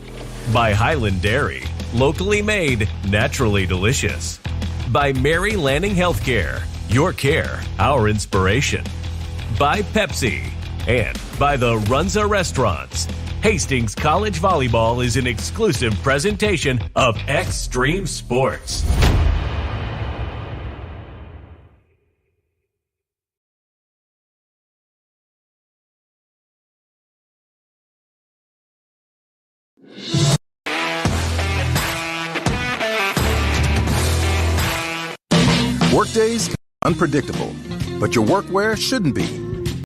[SPEAKER 16] By Highland Dairy, locally made, naturally delicious. By Mary Lanning Healthcare, your care, our inspiration. By Pepsi. And by the Runza Restaurants. Hastings College Volleyball is an exclusive presentation of Extreme Sports.
[SPEAKER 17] Workdays, unpredictable, but your workwear shouldn't be.